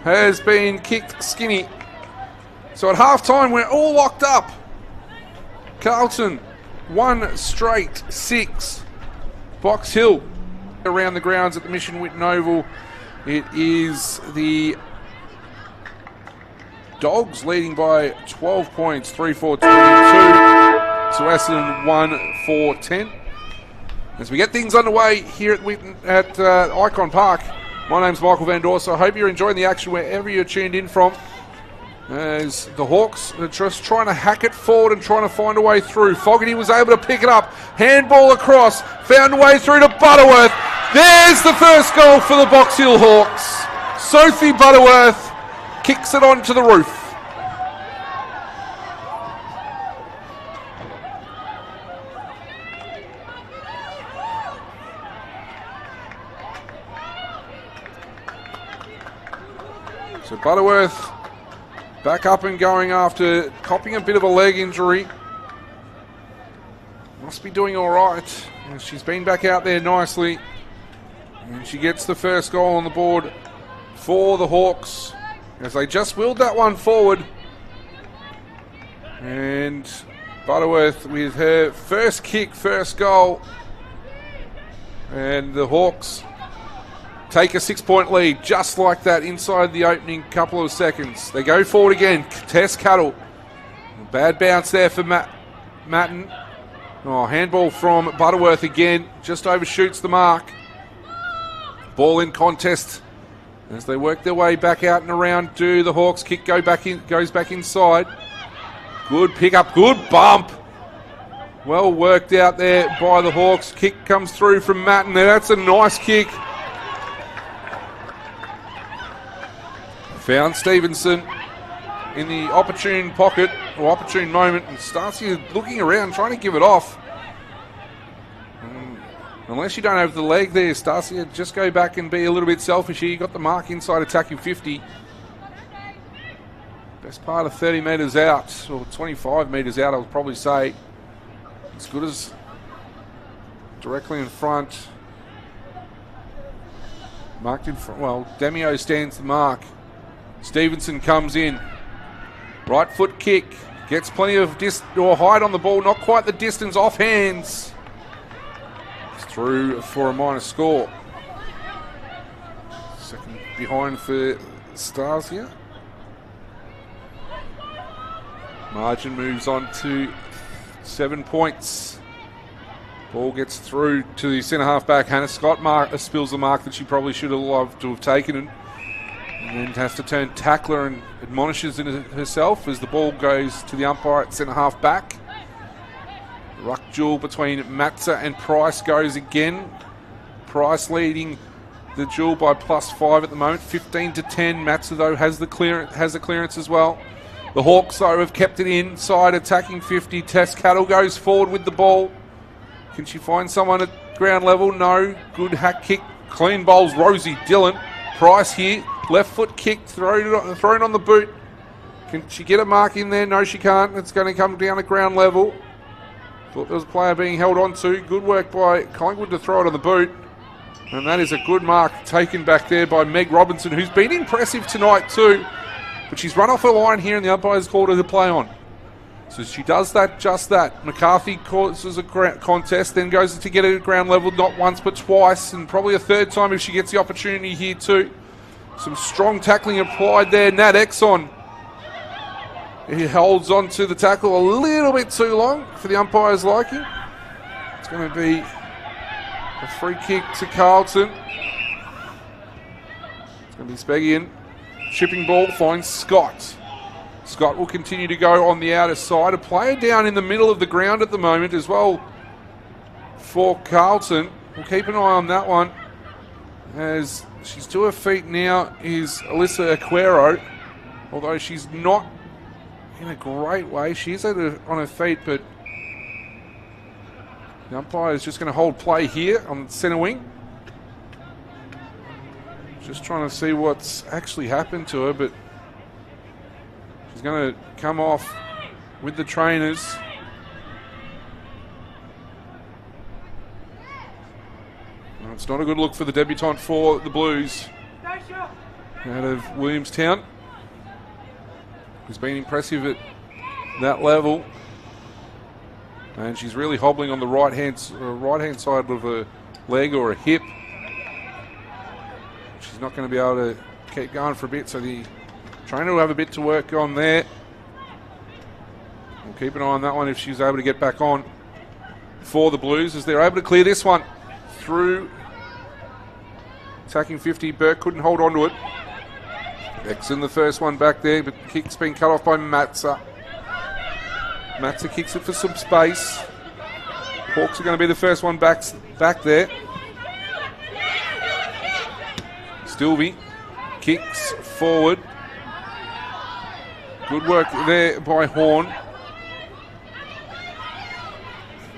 [SPEAKER 1] has been kicked skinny. So at half time, we're all locked up. Carlton, 1 straight 6. Box Hill around the grounds at the Mission Whitten Oval. It is the Dogs leading by 12 points, 3-4-22 to Essendon 1-4-10. As we get things underway here at Icon Park, my name's Michael Van Dorsen. I hope you're enjoying the action wherever you're tuned in from. As the Hawks are just trying to hack it forward and trying to find a way through. Fogarty was able to pick it up. Handball across. Found a way through to Butterworth. There's the first goal for the Box Hill Hawks. Sophie Butterworth kicks it onto the roof. So Butterworth back up and going after copping a bit of a leg injury. Must be doing all right. And she's been back out there nicely. And she gets the first goal on the board for the Hawks as they just willed that one forward. And Butterworth with her first kick, first goal. And the Hawks take a 6-point lead just like that inside the opening couple of seconds. They go forward again. Tess Cuttle. Bad bounce there for Matten. Oh, handball from Butterworth again. Just overshoots the mark. Ball in contest as they work their way back out and around. Do the Hawks kick goes back inside. Good pick up, good bump. Well worked out there by the Hawks. Kick comes through from Matten there. That's a nice kick. Found Stevenson in the opportune pocket or opportune moment, and Stasia looking around trying to give it off. Unless you don't have the leg there, Stasia, just go back and be a little bit selfish here. You got the mark inside attacking 50. Best part of 30 metres out, or 25 metres out, I would probably say. As good as directly in front. Marked in front. Well, Demio stands the mark. Stevenson comes in. Right foot kick. Gets plenty of height on the ball. Not quite the distance off hands. Through for a minor score. Second behind for Stasia. Margin moves on to 7 points. Ball gets through to the centre half back. Hannah Scott spills the mark that she probably should have loved to have taken, and then has to turn tackler and admonishes herself as the ball goes to the umpire at centre half back. Ruck duel between Matza and Price goes again. Price leading the duel by +5 at the moment, 15-10. Matza though has the clearance as well. The Hawks though have kept it inside, attacking 50. Tess Cattle goes forward with the ball. Can she find someone at ground level? No. Good hack kick. Clean bowls Rosie Dillon. Price here, left foot kick, thrown on the boot. Can she get a mark in there? No, she can't. It's going to come down at ground level. Thought there was a player being held on to. Good work by Collingwood to throw it on the boot. And that is a good mark taken back there by Meg Robinson, who's been impressive tonight too. But she's run off her line here and the umpire's called her to play on. So she does that, just that. McCarthy causes a contest, then goes to get it at ground level, not once but twice, and probably a third time if she gets the opportunity here too. Some strong tackling applied there. Nat Exxon, he holds on to the tackle a little bit too long for the umpire's liking. It's going to be a free kick to Carlton. It's going to be Speggian. Chipping ball finds Scott. Scott will continue to go on the outer side. A player down in the middle of the ground at the moment as well for Carlton. We'll keep an eye on that one. As she's to her feet now is Alyssa Aquero. Although she's not in a great way. She is on her feet, but the umpire is just going to hold play here on the centre wing. Just trying to see what's actually happened to her, but she's going to come off with the trainers. Well, it's not a good look for the debutante for the Blues out of Williamstown, who's been impressive at that level. And she's really hobbling on the right-hand side of her leg or a hip. She's not going to be able to keep going for a bit, so the trainer will have a bit to work on there. We'll keep an eye on that one if she's able to get back on for the Blues, as they're able to clear this one through attacking 50. Burke couldn't hold on to it. Exon the first one back there, but the kick's been cut off by Matza. Matza kicks it for some space. Hawks are going to be the first one back there. Stilby kicks forward. Good work there by Horn.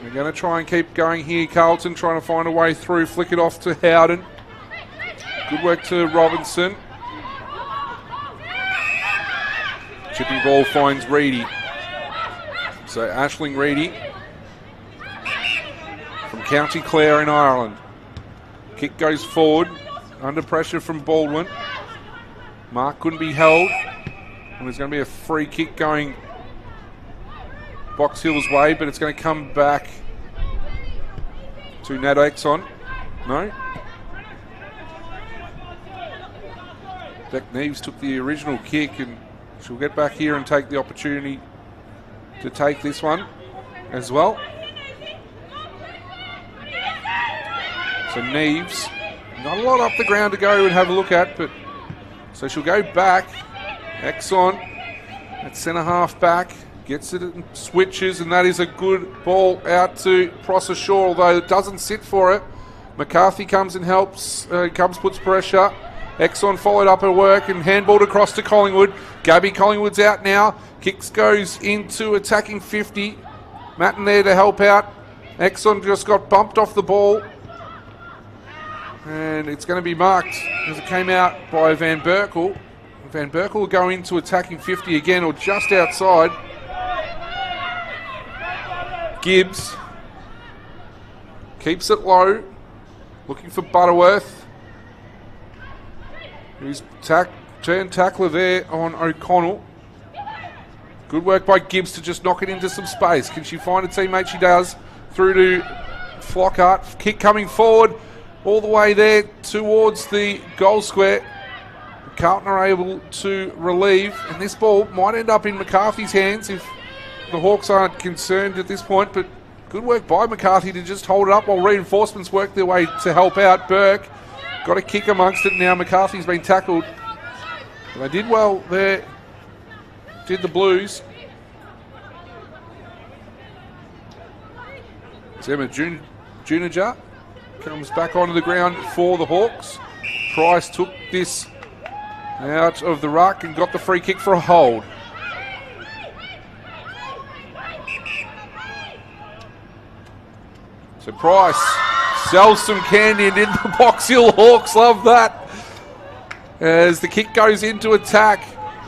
[SPEAKER 1] We're going to try and keep going here. Carlton trying to find a way through. Flick it off to Howden. Good work to Robinson. Chipping ball finds Reedy. So Aisling Reedy from County Clare in Ireland. Kick goes forward. Under pressure from Baldwin. Mark couldn't be held. And there's going to be a free kick going Box Hill's way, but it's going to come back to Nat Exxon. No. Beck Neves took the original kick, and she'll get back here and take the opportunity to take this one as well. So Neves, not a lot up the ground to go and have a look at, but so she'll go back. Exxon at centre half back, gets it and switches, and that is a good ball out to Prosser Shaw, although it doesn't sit for it. McCarthy comes and helps, puts pressure. Exxon followed up her work and handballed across to Collingwood. Gabby Collingwood's out now. Kicks goes into attacking 50. Matten there to help out. Exxon just got bumped off the ball. And it's going to be marked as it came out by Van Berkel. Van Berkel will go into attacking 50 again, or just outside. Gibbs keeps it low, looking for Butterworth. Who's turned tackler there on O'Connell. Good work by Gibbs to just knock it into some space. Can she find a teammate? She does. Through to Flockhart. Kick coming forward all the way there towards the goal square. Carlton are able to relieve, and this ball might end up in McCarthy's hands if the Hawks aren't concerned at this point, but good work by McCarthy to just hold it up while reinforcements work their way to help out. Burke got a kick amongst it now. McCarthy's been tackled. They did well there, did the Blues. Emma Junager comes back onto the ground for the Hawks. Price took this out of the ruck and got the free kick for a hold. So Price sells some candy and into the Box Hill Hawks. Love that. As the kick goes into attack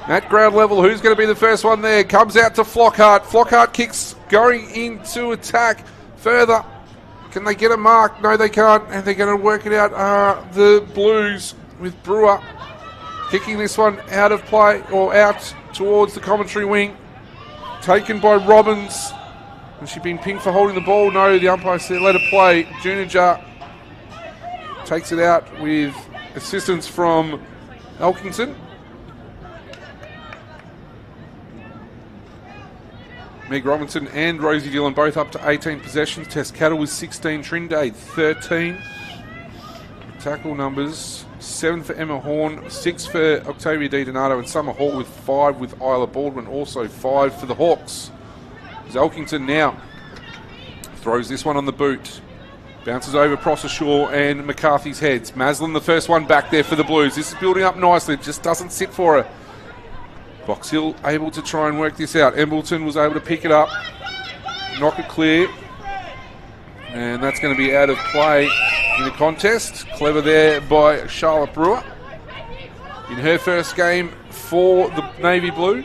[SPEAKER 1] at ground level, who's going to be the first one there? Comes out to Flockhart. Flockhart kicks going into attack further. Can they get a mark? No, they can't. And they're going to work it out. The Blues with Brewer kicking this one out of play, or out towards the commentary wing. taken by Robbins. Has she been pinged for holding the ball? No, the umpire said let her play. Junior takes it out with assistance from Elkington. Meg Robinson and Rosie Dillon both up to 18 possessions. Tess Cattle with 16, Trindade 13. Tackle numbers, 7 for Emma Horn, 6 for Octavia DiDonato, and Summer Hall with 5 with Isla Baldwin, also 5 for the Hawks. Elkington now throws this one on the boot. Bounces over Prosser Shaw and McCarthy's heads. Maslin, the first one back there for the Blues. This is building up nicely. It just doesn't sit for her. Box Hill able to try and work this out. Embleton was able to pick it up, knock it clear. And that's going to be out of play in the contest. Clever there by Charlotte Brewer. In her first game for the Navy Blue.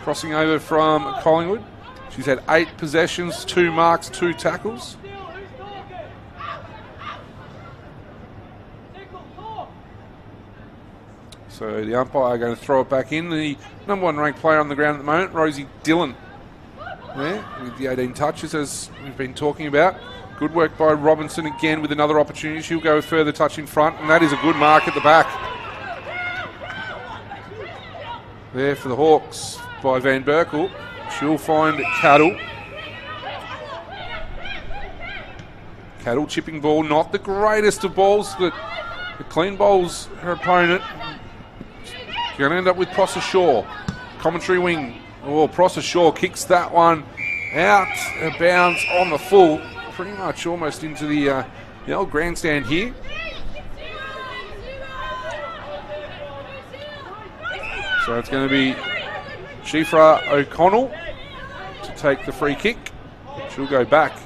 [SPEAKER 1] Crossing over from Collingwood. She's had 8 possessions, 2 marks, 2 tackles. So the umpire going to throw it back in. The number 1 ranked player on the ground at the moment, Rosie Dillon. There with the 18 touches, as we've been talking about. Good work by Robinson again with another opportunity. She'll go a further touch in front, and that is a good mark at the back. There for the Hawks by Van Berkel. She'll find Cattle. Cattle chipping ball, not the greatest of balls, but the clean bowls her opponent. She's going to end up with Prosser Shaw. Commentary wing. Oh, Prosser Shaw kicks that one out of bounds on the full. Pretty much almost into the old grandstand here. So it's going to be Shifra O'Connell to take the free kick. She'll go back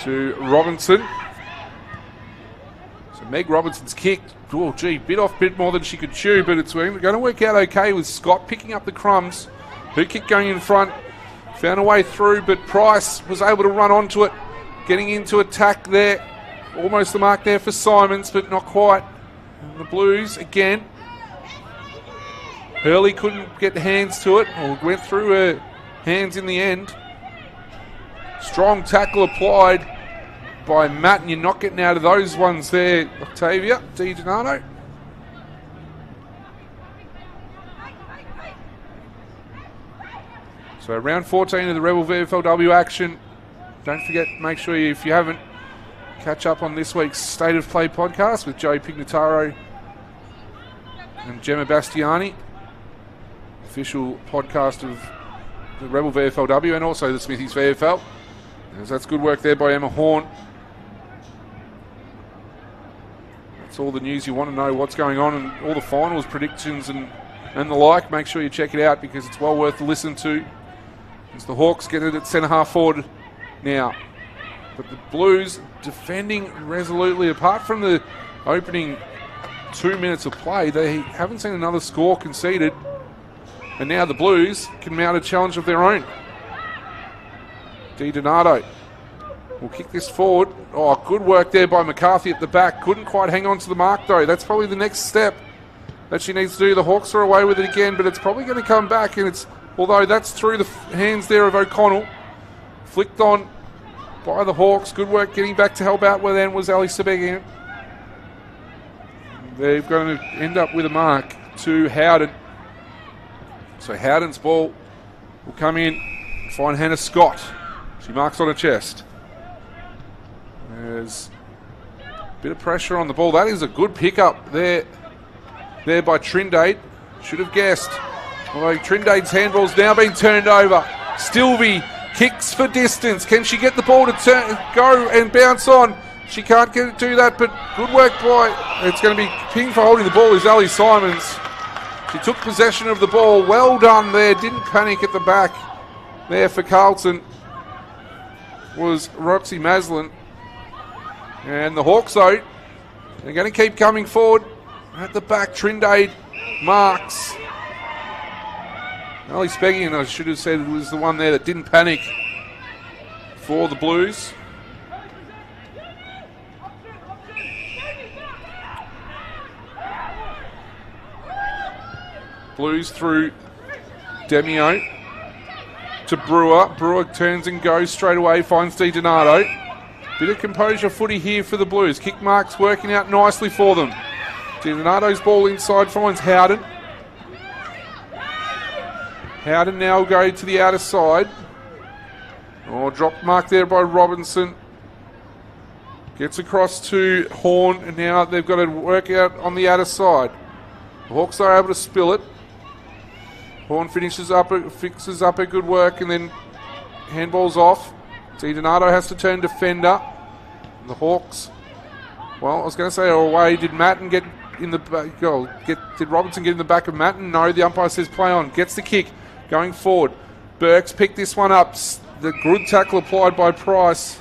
[SPEAKER 1] to Robinson. So Meg Robinson's kick. Oh, gee, bit off a bit more than she could chew, but it's going to work out okay with Scott picking up the crumbs. Her kick going in front. Found a way through, but Price was able to run onto it. Getting into attack there. Almost the mark there for Simons, but not quite. And the Blues again. Hurley couldn't get hands to it, or went through her hands in the end. Strong tackle applied by Matt, and you're not getting out of those ones there, Octavia DiDonato. So round 14 of the Rebel VFLW action. Don't forget, make sure you, if you haven't, catch up on this week's State of Play podcast with Joey Pignataro and Gemma Bastiani. Official podcast of the Rebel VFLW and also the Smithies VFL. As that's good work there by Emma Horn. That's all the news you want to know, what's going on, and all the finals predictions and the like. Make sure you check it out because it's well worth a listen to. As the Hawks get it at centre-half forward now. But the Blues defending resolutely. Apart from the opening 2 minutes of play, they haven't seen another score conceded. And now the Blues can mount a challenge of their own. DiDonato will kick this forward. Oh, good work there by McCarthy at the back. Couldn't quite hang on to the mark, though. That's probably the next step that she needs to do. The Hawks are away with it again, but it's probably going to come back, and it's... Although that's through the hands there of O'Connell. Flicked on by the Hawks. Good work getting back to help out where then was Ali Sebegian. They're going to end up with a mark to Howden. So Howden's ball will come in, find Hannah Scott. She marks on her chest. There's a bit of pressure on the ball. That is a good pickup there by Trindade. Should have guessed. Although Trindade's handball's now been turned over. Stilvey kicks for distance. Can she get the ball to go and bounce on? She can't do that, but good work by... It's going to be pinged for holding the ball is Ali Simons. She took possession of the ball. Well done there. Didn't panic at the back. There for Carlton was Roxy Maslin. And the Hawks, though, they're going to keep coming forward. At the back, Trindade marks. Ali Speggian, I should have said, was the one there that didn't panic for the Blues. Blues through Demio to Brewer. Brewer turns and goes straight away, finds DiDonato. Bit of composure footy here for the Blues. Kick marks working out nicely for them. DiDonato's ball inside finds Howden. Howden now will go to the outer side. Oh, drop mark there by Robinson. Gets across to Horn, and now they've got to work out on the outer side. The Hawks are able to spill it. Horn fixes up a good work, and then handballs off. DiDonato has to turn defender. The Hawks, well, I was going to say away. Did Matten get in the back? Did Robinson get in the back of Matten? No, the umpire says play on. Gets the kick, going forward. Burks picked this one up. The good tackle applied by Price.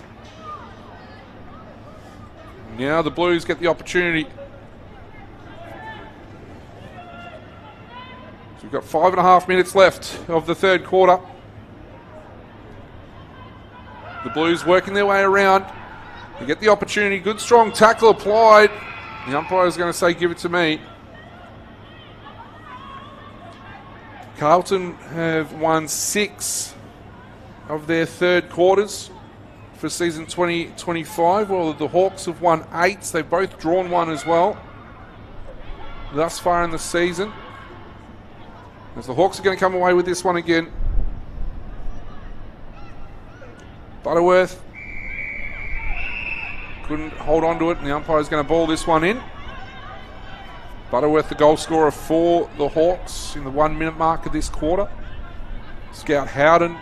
[SPEAKER 1] Now the Blues get the opportunity. So we've got 5.5 minutes left of the third quarter. The Blues working their way around. They get the opportunity. Good strong tackle applied. The umpire is going to say give it to me. Carlton have won 6 of their third quarters for season 2025. Well, the Hawks have won 8. They've both drawn 1 as well thus far in the season. As the Hawks are going to come away with this one again. Butterworth couldn't hold on to it, and the umpire is going to ball this one in. Butterworth, the goal scorer for the Hawks in the 1 minute mark of this quarter. Scout Howden,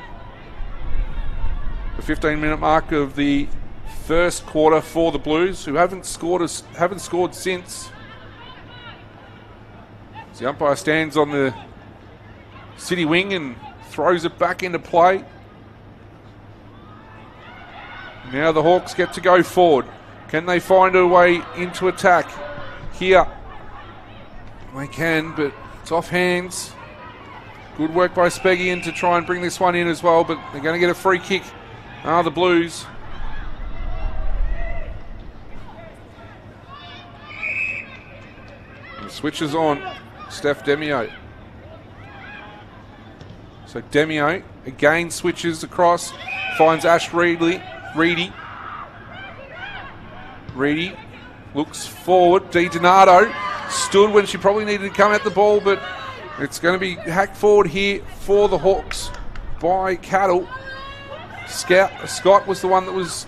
[SPEAKER 1] the 15-minute mark of the first quarter for the Blues, who haven't scored since. So the umpire stands on the city wing and throws it back into play. Now the Hawks get to go forward. Can they find a way into attack here? They can, but it's off hands. Good work by Speggian to try and bring this one in as well, but they're going to get a free kick. The Blues. And the switch is on. Steph Demio. So Demio again switches across, finds Ash Reedy. Reedy looks forward. DiDonato stood when she probably needed to come at the ball, but it's going to be hacked forward here for the Hawks by Cattle. Scott was the one that was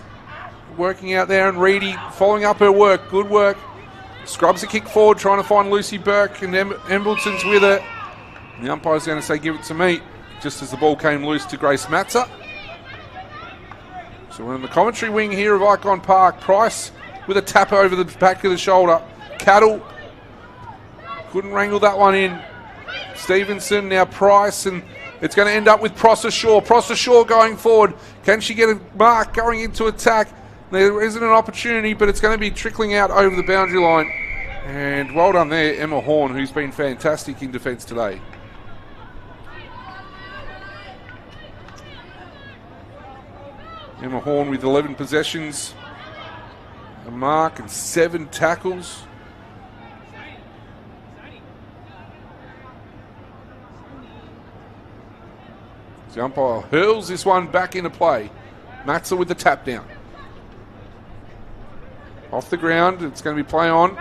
[SPEAKER 1] working out there, and Reedy following up her work. Good work. Scrubs a kick forward, trying to find Lucy Burke, and Embleton's with her. And the umpire's going to say, give it to me, just as the ball came loose to Grace Matzer. So we're in the commentary wing here of Icon Park. Price with a tap over the back of the shoulder. Cattle couldn't wrangle that one in. Stevenson, now Price, and it's going to end up with Prosser Shaw. Prosser Shaw going forward. Can she get a mark going into attack? There isn't an opportunity, but it's going to be trickling out over the boundary line. And well done there, Emma Horn, who's been fantastic in defence today. Emma Horn with 11 possessions, a mark and 7 tackles. The umpire hurls this one back into play. Matzer with the tap down. Off the ground, it's going to be play on.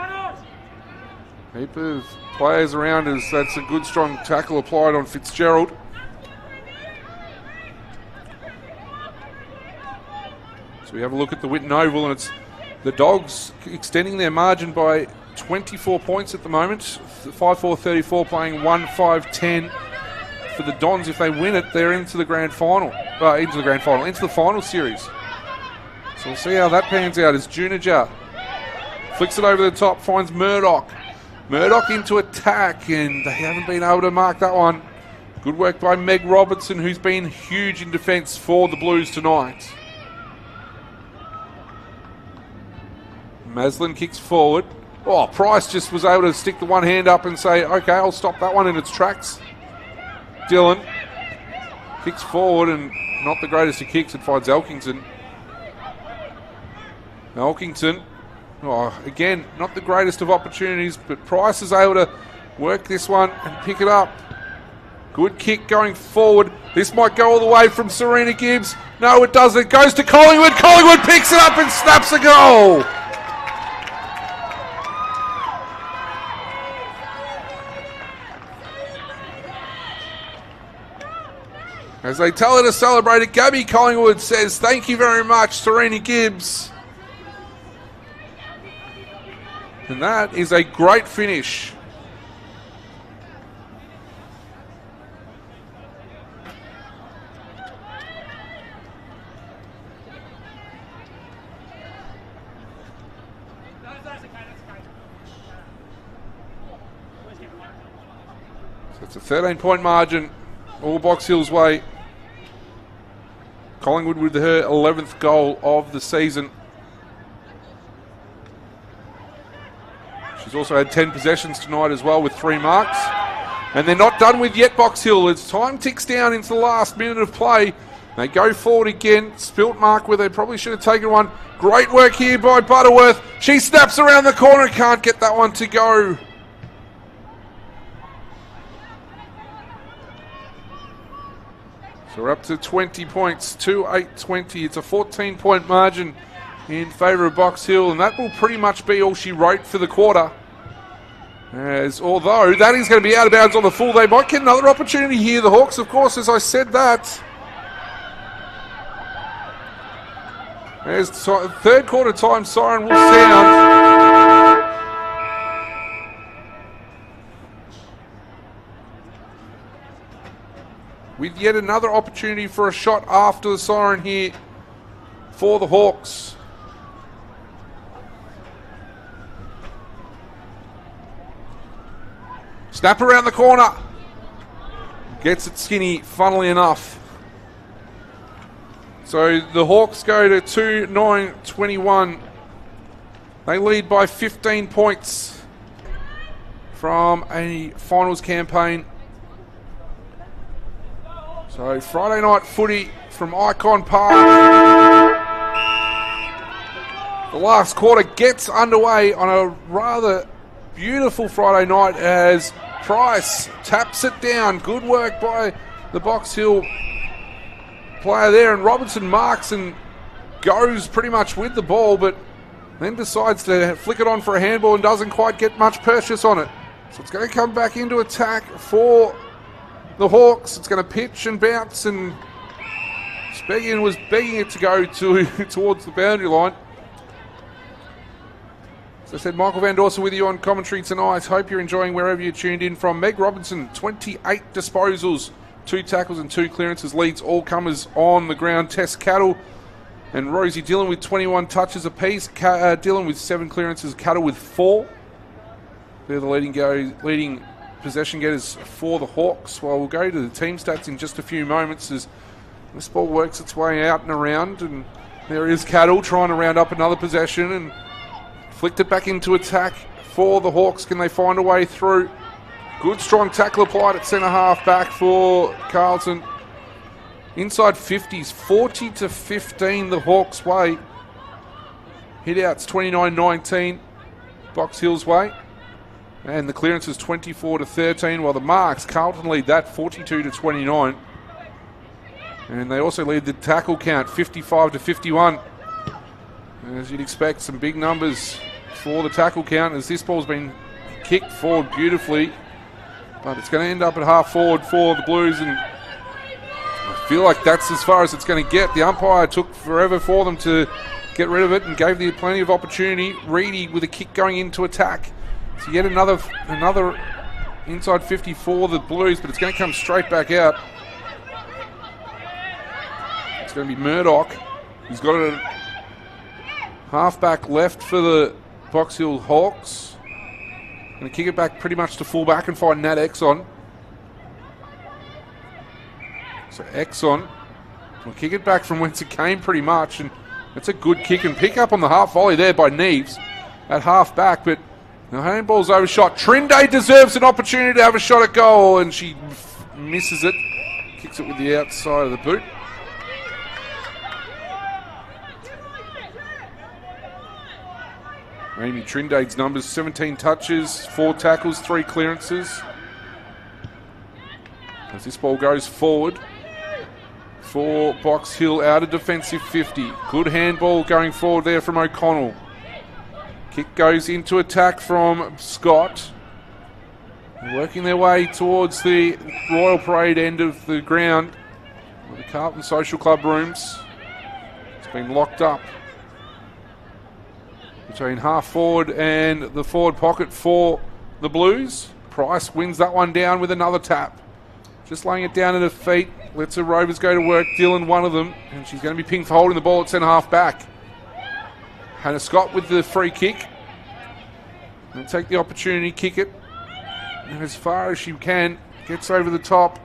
[SPEAKER 1] Heap of players around us. That's a good strong tackle applied on Fitzgerald. So we have a look at the Whitten Oval, and it's the Dogs extending their margin by 24 points at the moment. 5-4-34 playing 1-5-10 for the Dons. If they win it, they're into the grand final. Into the final series. So we'll see how that pans out as Junijar flicks it over the top, finds Murdoch. Murdoch into attack, and they haven't been able to mark that one. Good work by Meg Robertson, who's been huge in defence for the Blues tonight. Maslin kicks forward. Oh, Price just was able to stick the one hand up and say, okay, I'll stop that one in its tracks. Dillon kicks forward, and not the greatest of kicks. It finds Elkington. Again, not the greatest of opportunities, but Price is able to work this one and pick it up. Good kick going forward. This might go all the way from Serena Gibbs. No, it doesn't. It goes to Collingwood. Collingwood picks it up and snaps a goal. As they tell her to celebrate it, Gabby Collingwood says, "Thank you very much, Serena Gibbs." And that is a great finish. So it's a 13-point margin, all Box Hill's way. Collingwood with her 11th goal of the season. She's also had 10 possessions tonight as well with 3 marks. And they're not done with yet, Box Hill. As time ticks down into the last minute of play, they go forward again. Spilt mark where they probably should have taken one. Great work here by Butterworth. She snaps around the corner, can't get that one to go. So we're up to 20 points, 2-8-20. It's a 14-point margin in favour of Box Hill, and that will pretty much be all she wrote for the quarter. As although that is going to be out of bounds on the full, they might get another opportunity here. The Hawks, of course, as I said that. As third quarter time siren will sound. With yet another opportunity for a shot after the siren here for the Hawks. Snap around the corner. Gets it skinny, funnily enough. So the Hawks go to 2-9-21. They lead by 15 points from a finals campaign. So Friday night footy from Icon Park. The last quarter gets underway on a rather beautiful Friday night as Price taps it down. Good work by the Box Hill player there, and Robinson marks and goes pretty much with the ball, but then decides to flick it on for a handball and doesn't quite get much purchase on it. So it's going to come back into attack for the Hawks. It's going to pitch and bounce, and Spegian was begging it to go towards the boundary line. As I said, Michael Van Dorsen with you on commentary tonight. Hope you're enjoying wherever you're tuned in from. Meg Robinson, 28 disposals, 2 tackles and 2 clearances, leads all comers on the ground. Tess Cattle and Rosie Dillon with 21 touches apiece. Dillon with 7 clearances, Cattle with 4. They're the leading possession getters for the Hawks. Well, we'll go to the team stats in just a few moments as this ball works its way out and around, and there is Cattle trying to round up another possession and flicked it back into attack for the Hawks. Can they find a way through? Good strong tackle applied at centre half back for Carlton. Inside 50s, 40-15 the Hawks way. Hit outs 29-19 Box Hill's way. And the clearance is 24-13, while the marks, Carlton lead that 42-29. And they also lead the tackle count 55-51. As you'd expect, some big numbers for the tackle count as this ball's been kicked forward beautifully. But it's going to end up at half forward for the Blues, and I feel like that's as far as it's going to get. The umpire took forever for them to get rid of it and gave them plenty of opportunity. Reedy with a kick going into attack. So yet another inside 50 for the Blues, but it's going to come straight back out. It's going to be Murdoch. He's got a half-back left for the Box Hill Hawks. Going to kick it back pretty much to full-back and find Nat Exxon. So Exxon will kick it back from whence it came pretty much, and it's a good kick and pick up on the half volley there by Neves at half-back, but the handball's overshot. Trinde deserves an opportunity to have a shot at goal, and she misses it. Kicks it with the outside of the boot. Amy Trindade's numbers, 17 touches, 4 tackles, 3 clearances. as this ball goes forward for Box Hill out of defensive 50. Good handball going forward there from O'Connell. Kick goes into attack from Scott. Working their way towards the Royal Parade end of the ground. The Carlton Social Club rooms. It's been locked up between half forward and the forward pocket for the Blues. Price wins that one down with another tap. Just laying it down at her feet. Lets her Rovers go to work. Dylan, one of them. And she's going to be pinged for holding the ball at centre half back. Hannah Scott with the free kick. And take the opportunity, kick it. And as far as she can, gets over the top.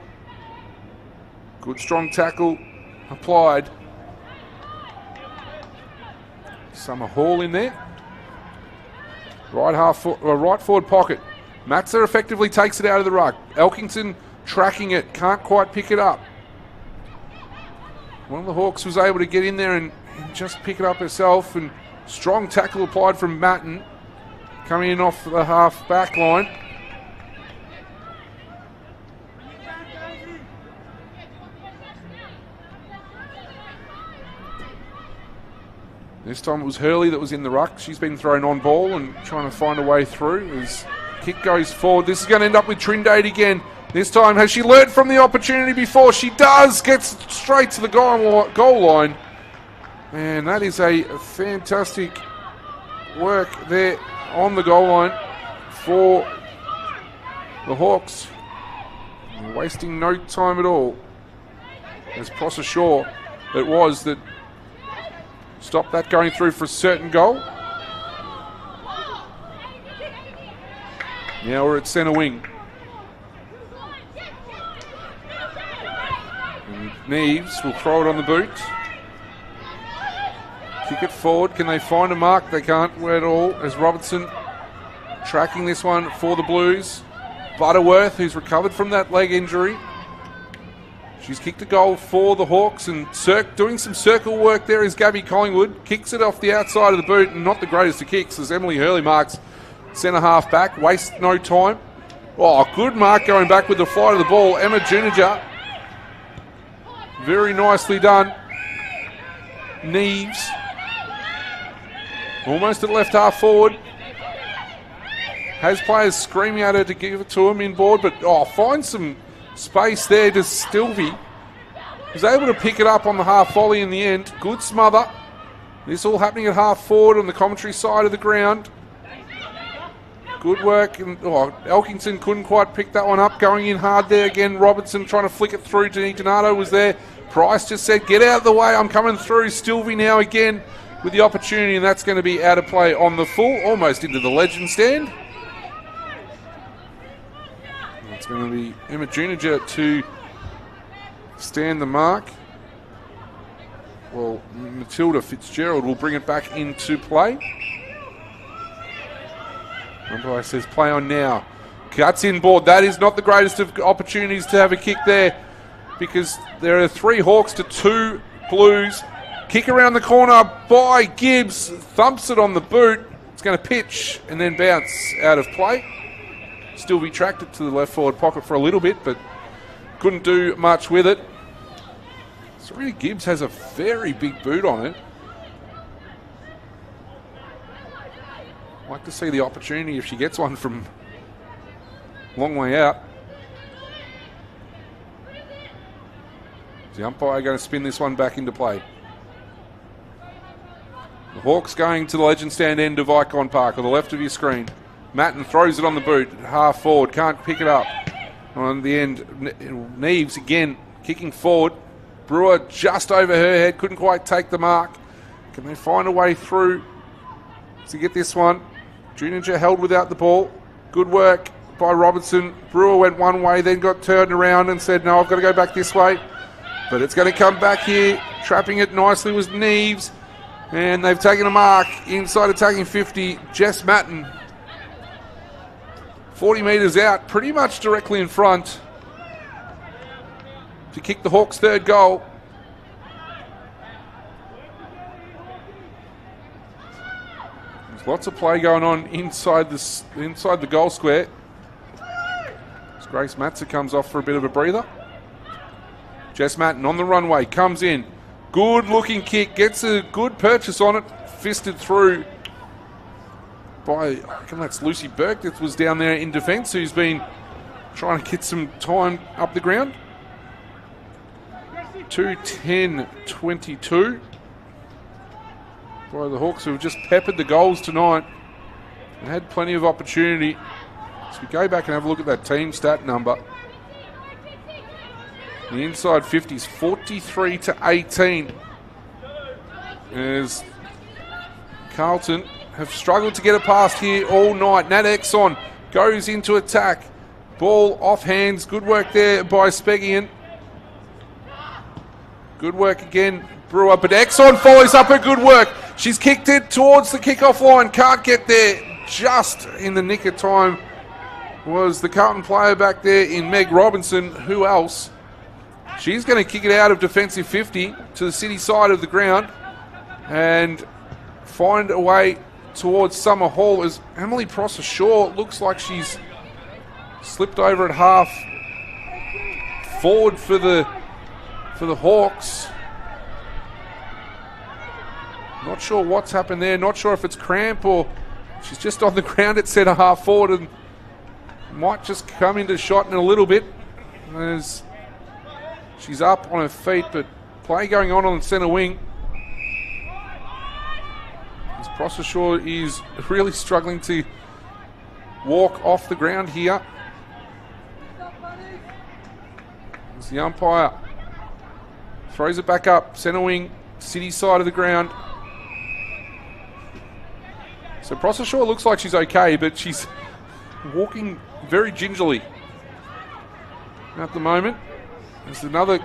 [SPEAKER 1] Good strong tackle applied. Summer Hall in there. Right forward pocket. Matzer effectively takes it out of the ruck. Elkington tracking it, can't quite pick it up. One of the Hawks was able to get in there and just pick it up herself, and strong tackle applied from Matten, coming in off the half back line. This time it was Hurley that was in the ruck. She's been thrown on ball and trying to find a way through as kick goes forward. This is going to end up with Trindade again. This time, has she learnt from the opportunity before? She does. Gets straight to the goal line. And that is a fantastic work there on the goal line for the Hawks. Wasting no time at all. As Prosser Shaw, it was that stopped that going through for a certain goal. Now we're at centre wing. And Neves will throw it on the boot. Kick it forward. Can they find a mark? They can't at all. As Robertson tracking this one for the Blues. Butterworth, who's recovered from that leg injury. She's kicked a goal for the Hawks, and doing some circle work there is Gabby Collingwood. Kicks it off the outside of the boot, and not the greatest of kicks as Emily Hurley marks centre half back. Waste no time. Oh, good mark going back with the flight of the ball. Emma Juniger. Very nicely done. Neves. Almost at left half forward. Has players screaming at her to give it to him inboard, but finds some space there to Stilvey. Was able to pick it up on the half volley in the end. Good smother. This all happening at half forward on the commentary side of the ground. Good work. And Elkington couldn't quite pick that one up. Going in hard there again. Robertson trying to flick it through. Donato was there. Price just said, get out of the way. I'm coming through. Stilvey now again with the opportunity, and that's going to be out of play on the full. Almost into the legend stand. It's going to be Emma Juniger to stand the mark. Well, Matilda Fitzgerald will bring it back into play. Umpire says play on now. Cuts inboard. That is not the greatest of opportunities to have a kick there, because there are 3 Hawks to 2 Blues. Kick around the corner by Gibbs. Thumps it on the boot. It's going to pitch and then bounce out of play. Still retracted to the left forward pocket for a little bit, but couldn't do much with it. Serena Gibbs has a very big boot on it. Like to see the opportunity if she gets one from a long way out. Is the umpire going to spin this one back into play? The Hawks going to the legend stand end of Icon Park, on the left of your screen. Matten throws it on the boot, half forward, can't pick it up. On the end, Neves again kicking forward. Brewer just over her head, couldn't quite take the mark. Can they find a way through to get this one? Junior held without the ball. Good work by Robertson. Brewer went one way, then got turned around and said, no, I've got to go back this way. But it's going to come back here. Trapping it nicely was Neves. And they've taken a mark inside attacking 50. Jess Matten. 40 metres out, pretty much directly in front to kick the Hawks' 3rd goal. There's lots of play going on inside the goal square. As Grace Matzer comes off for a bit of a breather. Jess Matten on the runway, comes in. Good looking kick, gets a good purchase on it. Fisted through by, I reckon that's Lucy Burke that was down there in defence, who's been trying to get some time up the ground. 2:10:22. Boy, the Hawks have just peppered the goals tonight and had plenty of opportunity. So we go back and have a look at that team stat number. The inside 50s, 43-18. As Carlton have struggled to get it past here all night. Nat Exxon goes into attack. Ball off hands. Good work there by Speggian. Good work again, Brewer. But Exxon follows up her good work. She's kicked it towards the kickoff line. Can't get there. Just in the nick of time was the Carlton player back there in Meg Robinson. Who else? She's going to kick it out of defensive 50 to the city side of the ground and find a way towards Summer Hall as Emily Prosser-Shaw looks like she's slipped over at half forward for the Hawks. Not sure what's happened there. Not sure if it's cramp or she's just on the ground at centre half forward and might just come into shot in a little bit as she's up on her feet, but play going on centre wing. As Prosser-Shaw is really struggling to walk off the ground here. As the umpire throws it back up, centre wing, city side of the ground. So Prosser-Shaw looks like she's okay, but she's walking very gingerly at the moment. There's another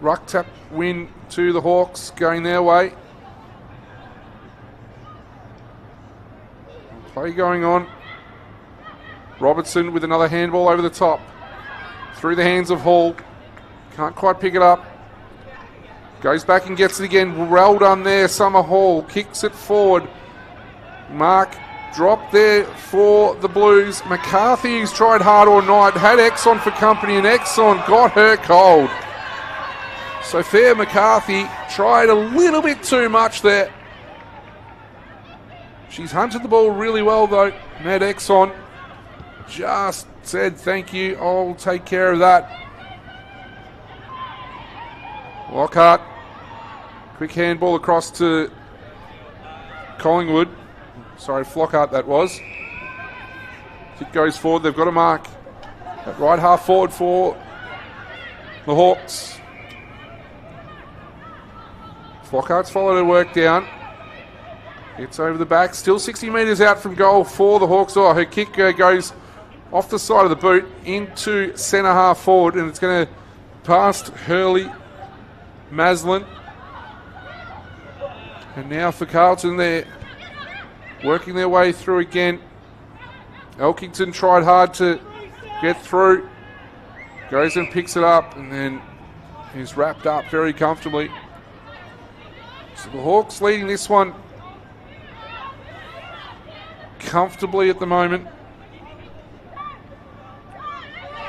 [SPEAKER 1] ruck tap win to the Hawks going their way. Play going on. Robertson with another handball over the top. Through the hands of Hall. Can't quite pick it up. Goes back and gets it again. Well done there, Summer Hall. Kicks it forward. Mark dropped there for the Blues. McCarthy, who's tried hard all night, had Exxon for company, and Exxon got her cold. So Fair McCarthy tried a little bit too much there. She's hunted the ball really well though. Ned Exxon just said, thank you, I'll take care of that. Lockhart, quick handball across to Collingwood. Sorry, Flockhart that was. Kick goes forward, they've got a mark at right half forward for the Hawks. Flockhart's followed her work down. Gets over the back, still 60 metres out from goal for the Hawks. Oh, her kick goes off the side of the boot into centre half forward, and it's going to past Hurley, Maslin. And now for Carlton, they're working their way through again. Elkington tried hard to get through. Goes and picks it up and then is wrapped up very comfortably. So the Hawks leading this one comfortably at the moment.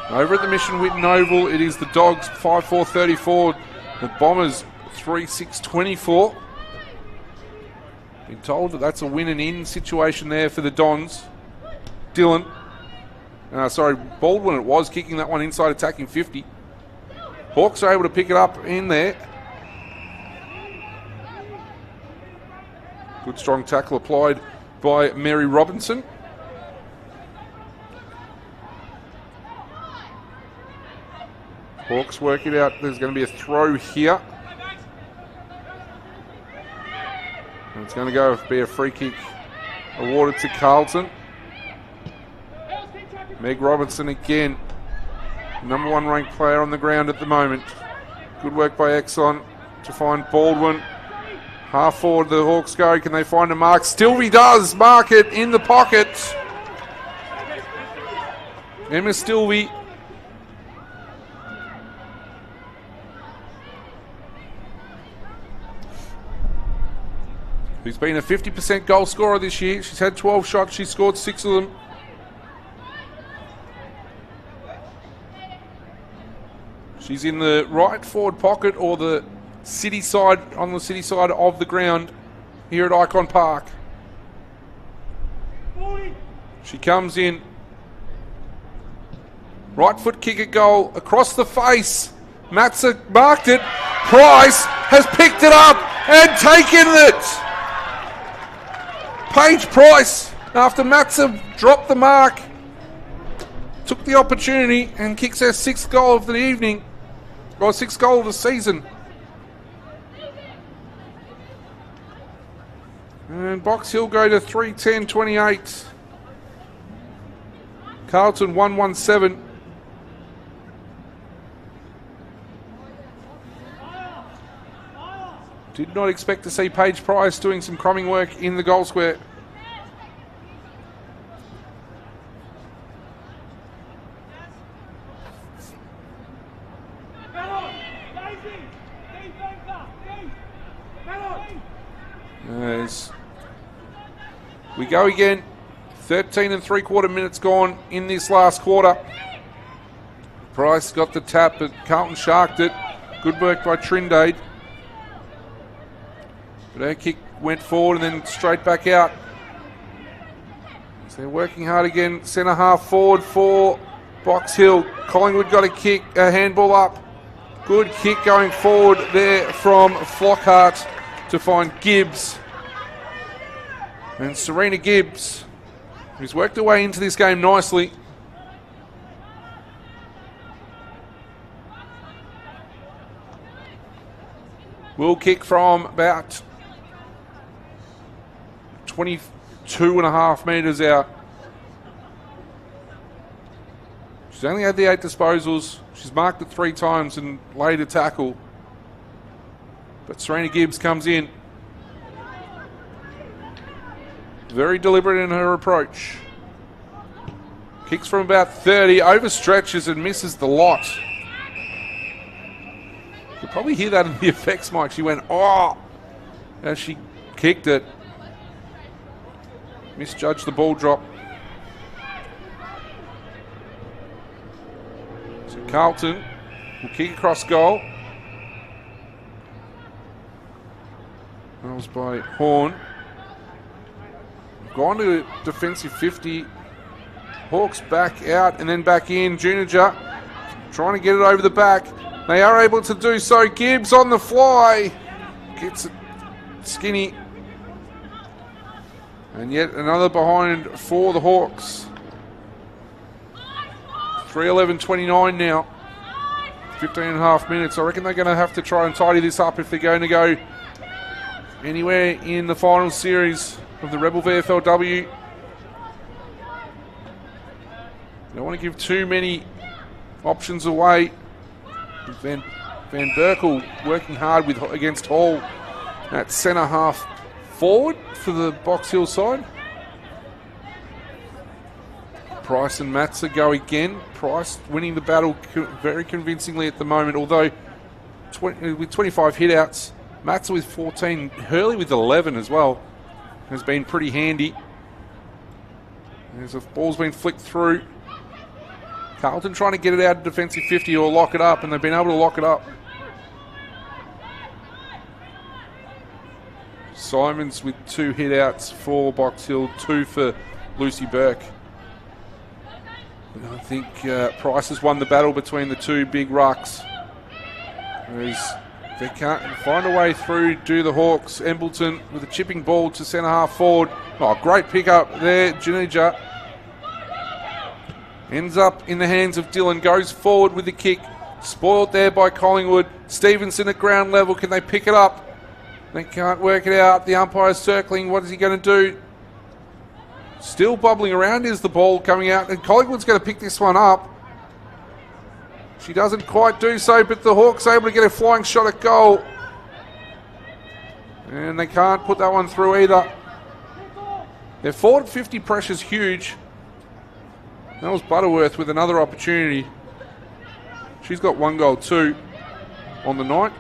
[SPEAKER 1] Over at the Mission Whitten Oval, it is the Dogs 5-4-34, the Bombers 3-6-24. Been told that that's a win and in situation there for the Dons. Baldwin it was, kicking that one inside, attacking 50. Hawks are able to pick it up in there. Good strong tackle applied by Mary Robinson. Hawks work it out. There's going to be a throw here. And it's going to be a free kick awarded to Carlton. Meg Robinson again, number one ranked player on the ground at the moment. Good work by Exxon to find Baldwin. Half forward the Hawks go. Can they find a mark? Stilby does mark it in the pocket. Emma Stilby. Who's been a 50% goal scorer this year. She's had 12 shots. She scored 6 of them. She's in the right forward pocket or the city side, on the city side of the ground here at Icon Park. She comes in. Right foot kick at goal, across the face. Matza marked it. Price has picked it up and taken it. Paige Price, after Matza dropped the mark, took the opportunity and kicks her 6th goal of the evening, or 6th goal of the season. And Box Hill go to 3:10:28. Carlton 117. Did not expect to see Paige Price doing some crumbing work in the goal square. As we go again, 13 3/4 minutes gone in this last quarter. Price got the tap, but Carlton sharked it. Good work by Trindade. But her kick went forward and then straight back out. So they're working hard again. Centre half forward for Box Hill. Collingwood got a kick, a handball up. Good kick going forward there from Flockhart to find Gibbs. And Serena Gibbs, who's worked her way into this game nicely. Will kick from about 22.5 metres out. She's only had the 8 disposals. She's marked it 3 times and laid a tackle. But Serena Gibbs comes in. Very deliberate in her approach. Kicks from about 30, overstretches and misses the lot. You could probably hear that in the effects mic. She went, oh, as she kicked it. Misjudged the ball drop. So Carlton will kick across goal. That was by Horn. Gone to defensive 50. Hawks back out and then back in. Junior trying to get it over the back. They are able to do so. Gibbs on the fly. Gets it skinny. And yet another behind for the Hawks. 3:11:29 now. 15.5 minutes. I reckon they're going to have to try and tidy this up if they're going to go anywhere in the final series of the Rebel VFLW. Don't want to give too many options away. Van Berkel working hard against Hall at centre half forward for the Box Hill side. Price and Matza go again. Price winning the battle very convincingly at the moment, although with 25 hit-outs. Matza with 14, Hurley with 11 as well. Has been pretty handy. As the ball's been flicked through. Carlton trying to get it out of defensive 50 or lock it up, and they've been able to lock it up. Simons with 2 hit-outs for Box Hill, 2 for Lucy Burke. And I think Price has won the battle between the 2 big rucks. As they can't find a way through, do the Hawks. Embleton with a chipping ball to centre half forward. Oh, great pick up there. Janija ends up in the hands of Dylan. Goes forward with the kick. Spoiled there by Collingwood. Stevenson at ground level. Can they pick it up? They can't work it out. The umpire's circling. What is he going to do? Still bubbling around is the ball coming out. And Collingwood's going to pick this one up. She doesn't quite do so, but the Hawks able to get a flying shot at goal. And they can't put that one through either. Their forward 50 pressure's huge. That was Butterworth with another opportunity. She's got 1 goal too on the night.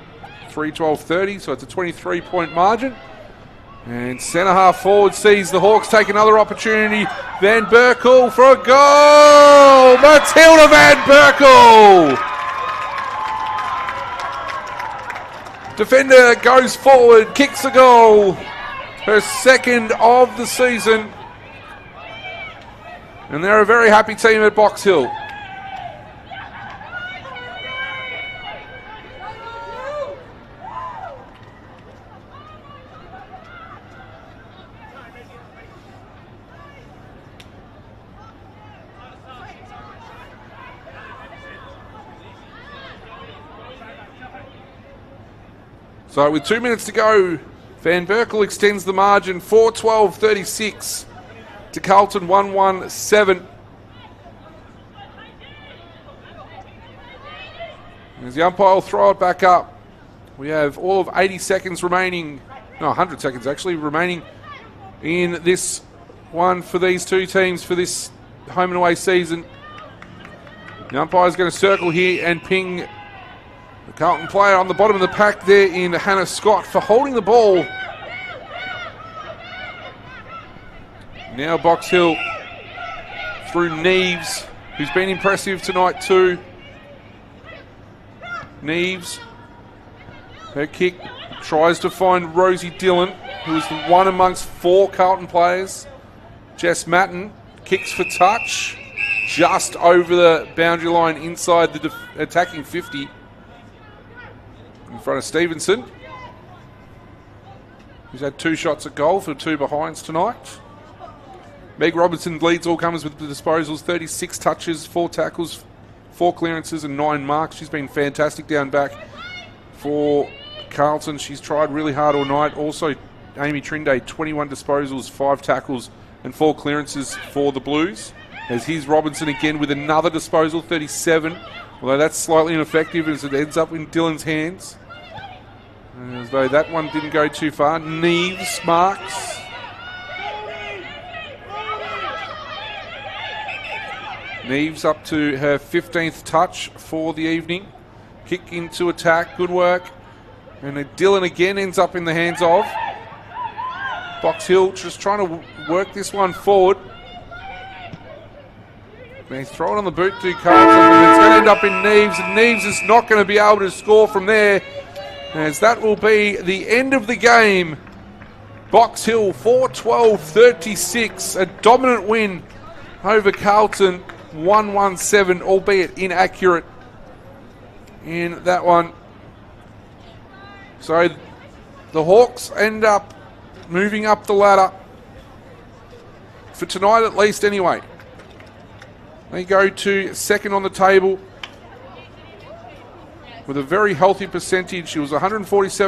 [SPEAKER 1] 3-12-30, so it's a 23-point margin. And centre half forward sees the Hawks take another opportunity. Van Berkel for a goal! Matilda Van Berkel! Defender goes forward, kicks a goal. Her second of the season. And they're a very happy team at Box Hill. So with 2 minutes to go, Van Berkel extends the margin 4-12-36 to Carlton 1-1-7. As the umpire will throw it back up, we have all of 80 seconds remaining, no, 100 seconds actually, remaining in this one for these two teams for this home and away season. The umpire is going to circle here and ping the Carlton player on the bottom of the pack there in Hannah Scott for holding the ball. Now Box Hill through Neves, who's been impressive tonight too. Neves, her kick, tries to find Rosie Dillon, who is the one amongst four Carlton players. Jess Matten kicks for touch, just over the boundary line inside the attacking 50. In front of Stevenson, who's had 2 shots at goal for 2 behinds tonight. Meg Robinson leads all comers with the disposals, 36 touches, 4 tackles, 4 clearances and 9 marks. She's been fantastic down back for Carlton. She's tried really hard all night. Also, Amy Trinde, 21 disposals, 5 tackles and 4 clearances for the Blues. As here's Robinson again with another disposal, 37. Although that's slightly ineffective as it ends up in Dillon's hands. As though that one didn't go too far. Neves marks. Neves up to her 15th touch for the evening. Kick into attack, good work. And Dillon again ends up in the hands of Box Hill, just trying to work this one forward. They throw it on the boot to Carlton, and it's going to end up in Neves, and Neves is not going to be able to score from there, as that will be the end of the game. Box Hill 4-12-36, a dominant win over Carlton 1-1-7, albeit inaccurate in that one. So the Hawks end up moving up the ladder, for tonight at least anyway. They go to second on the table with a very healthy percentage. It was 147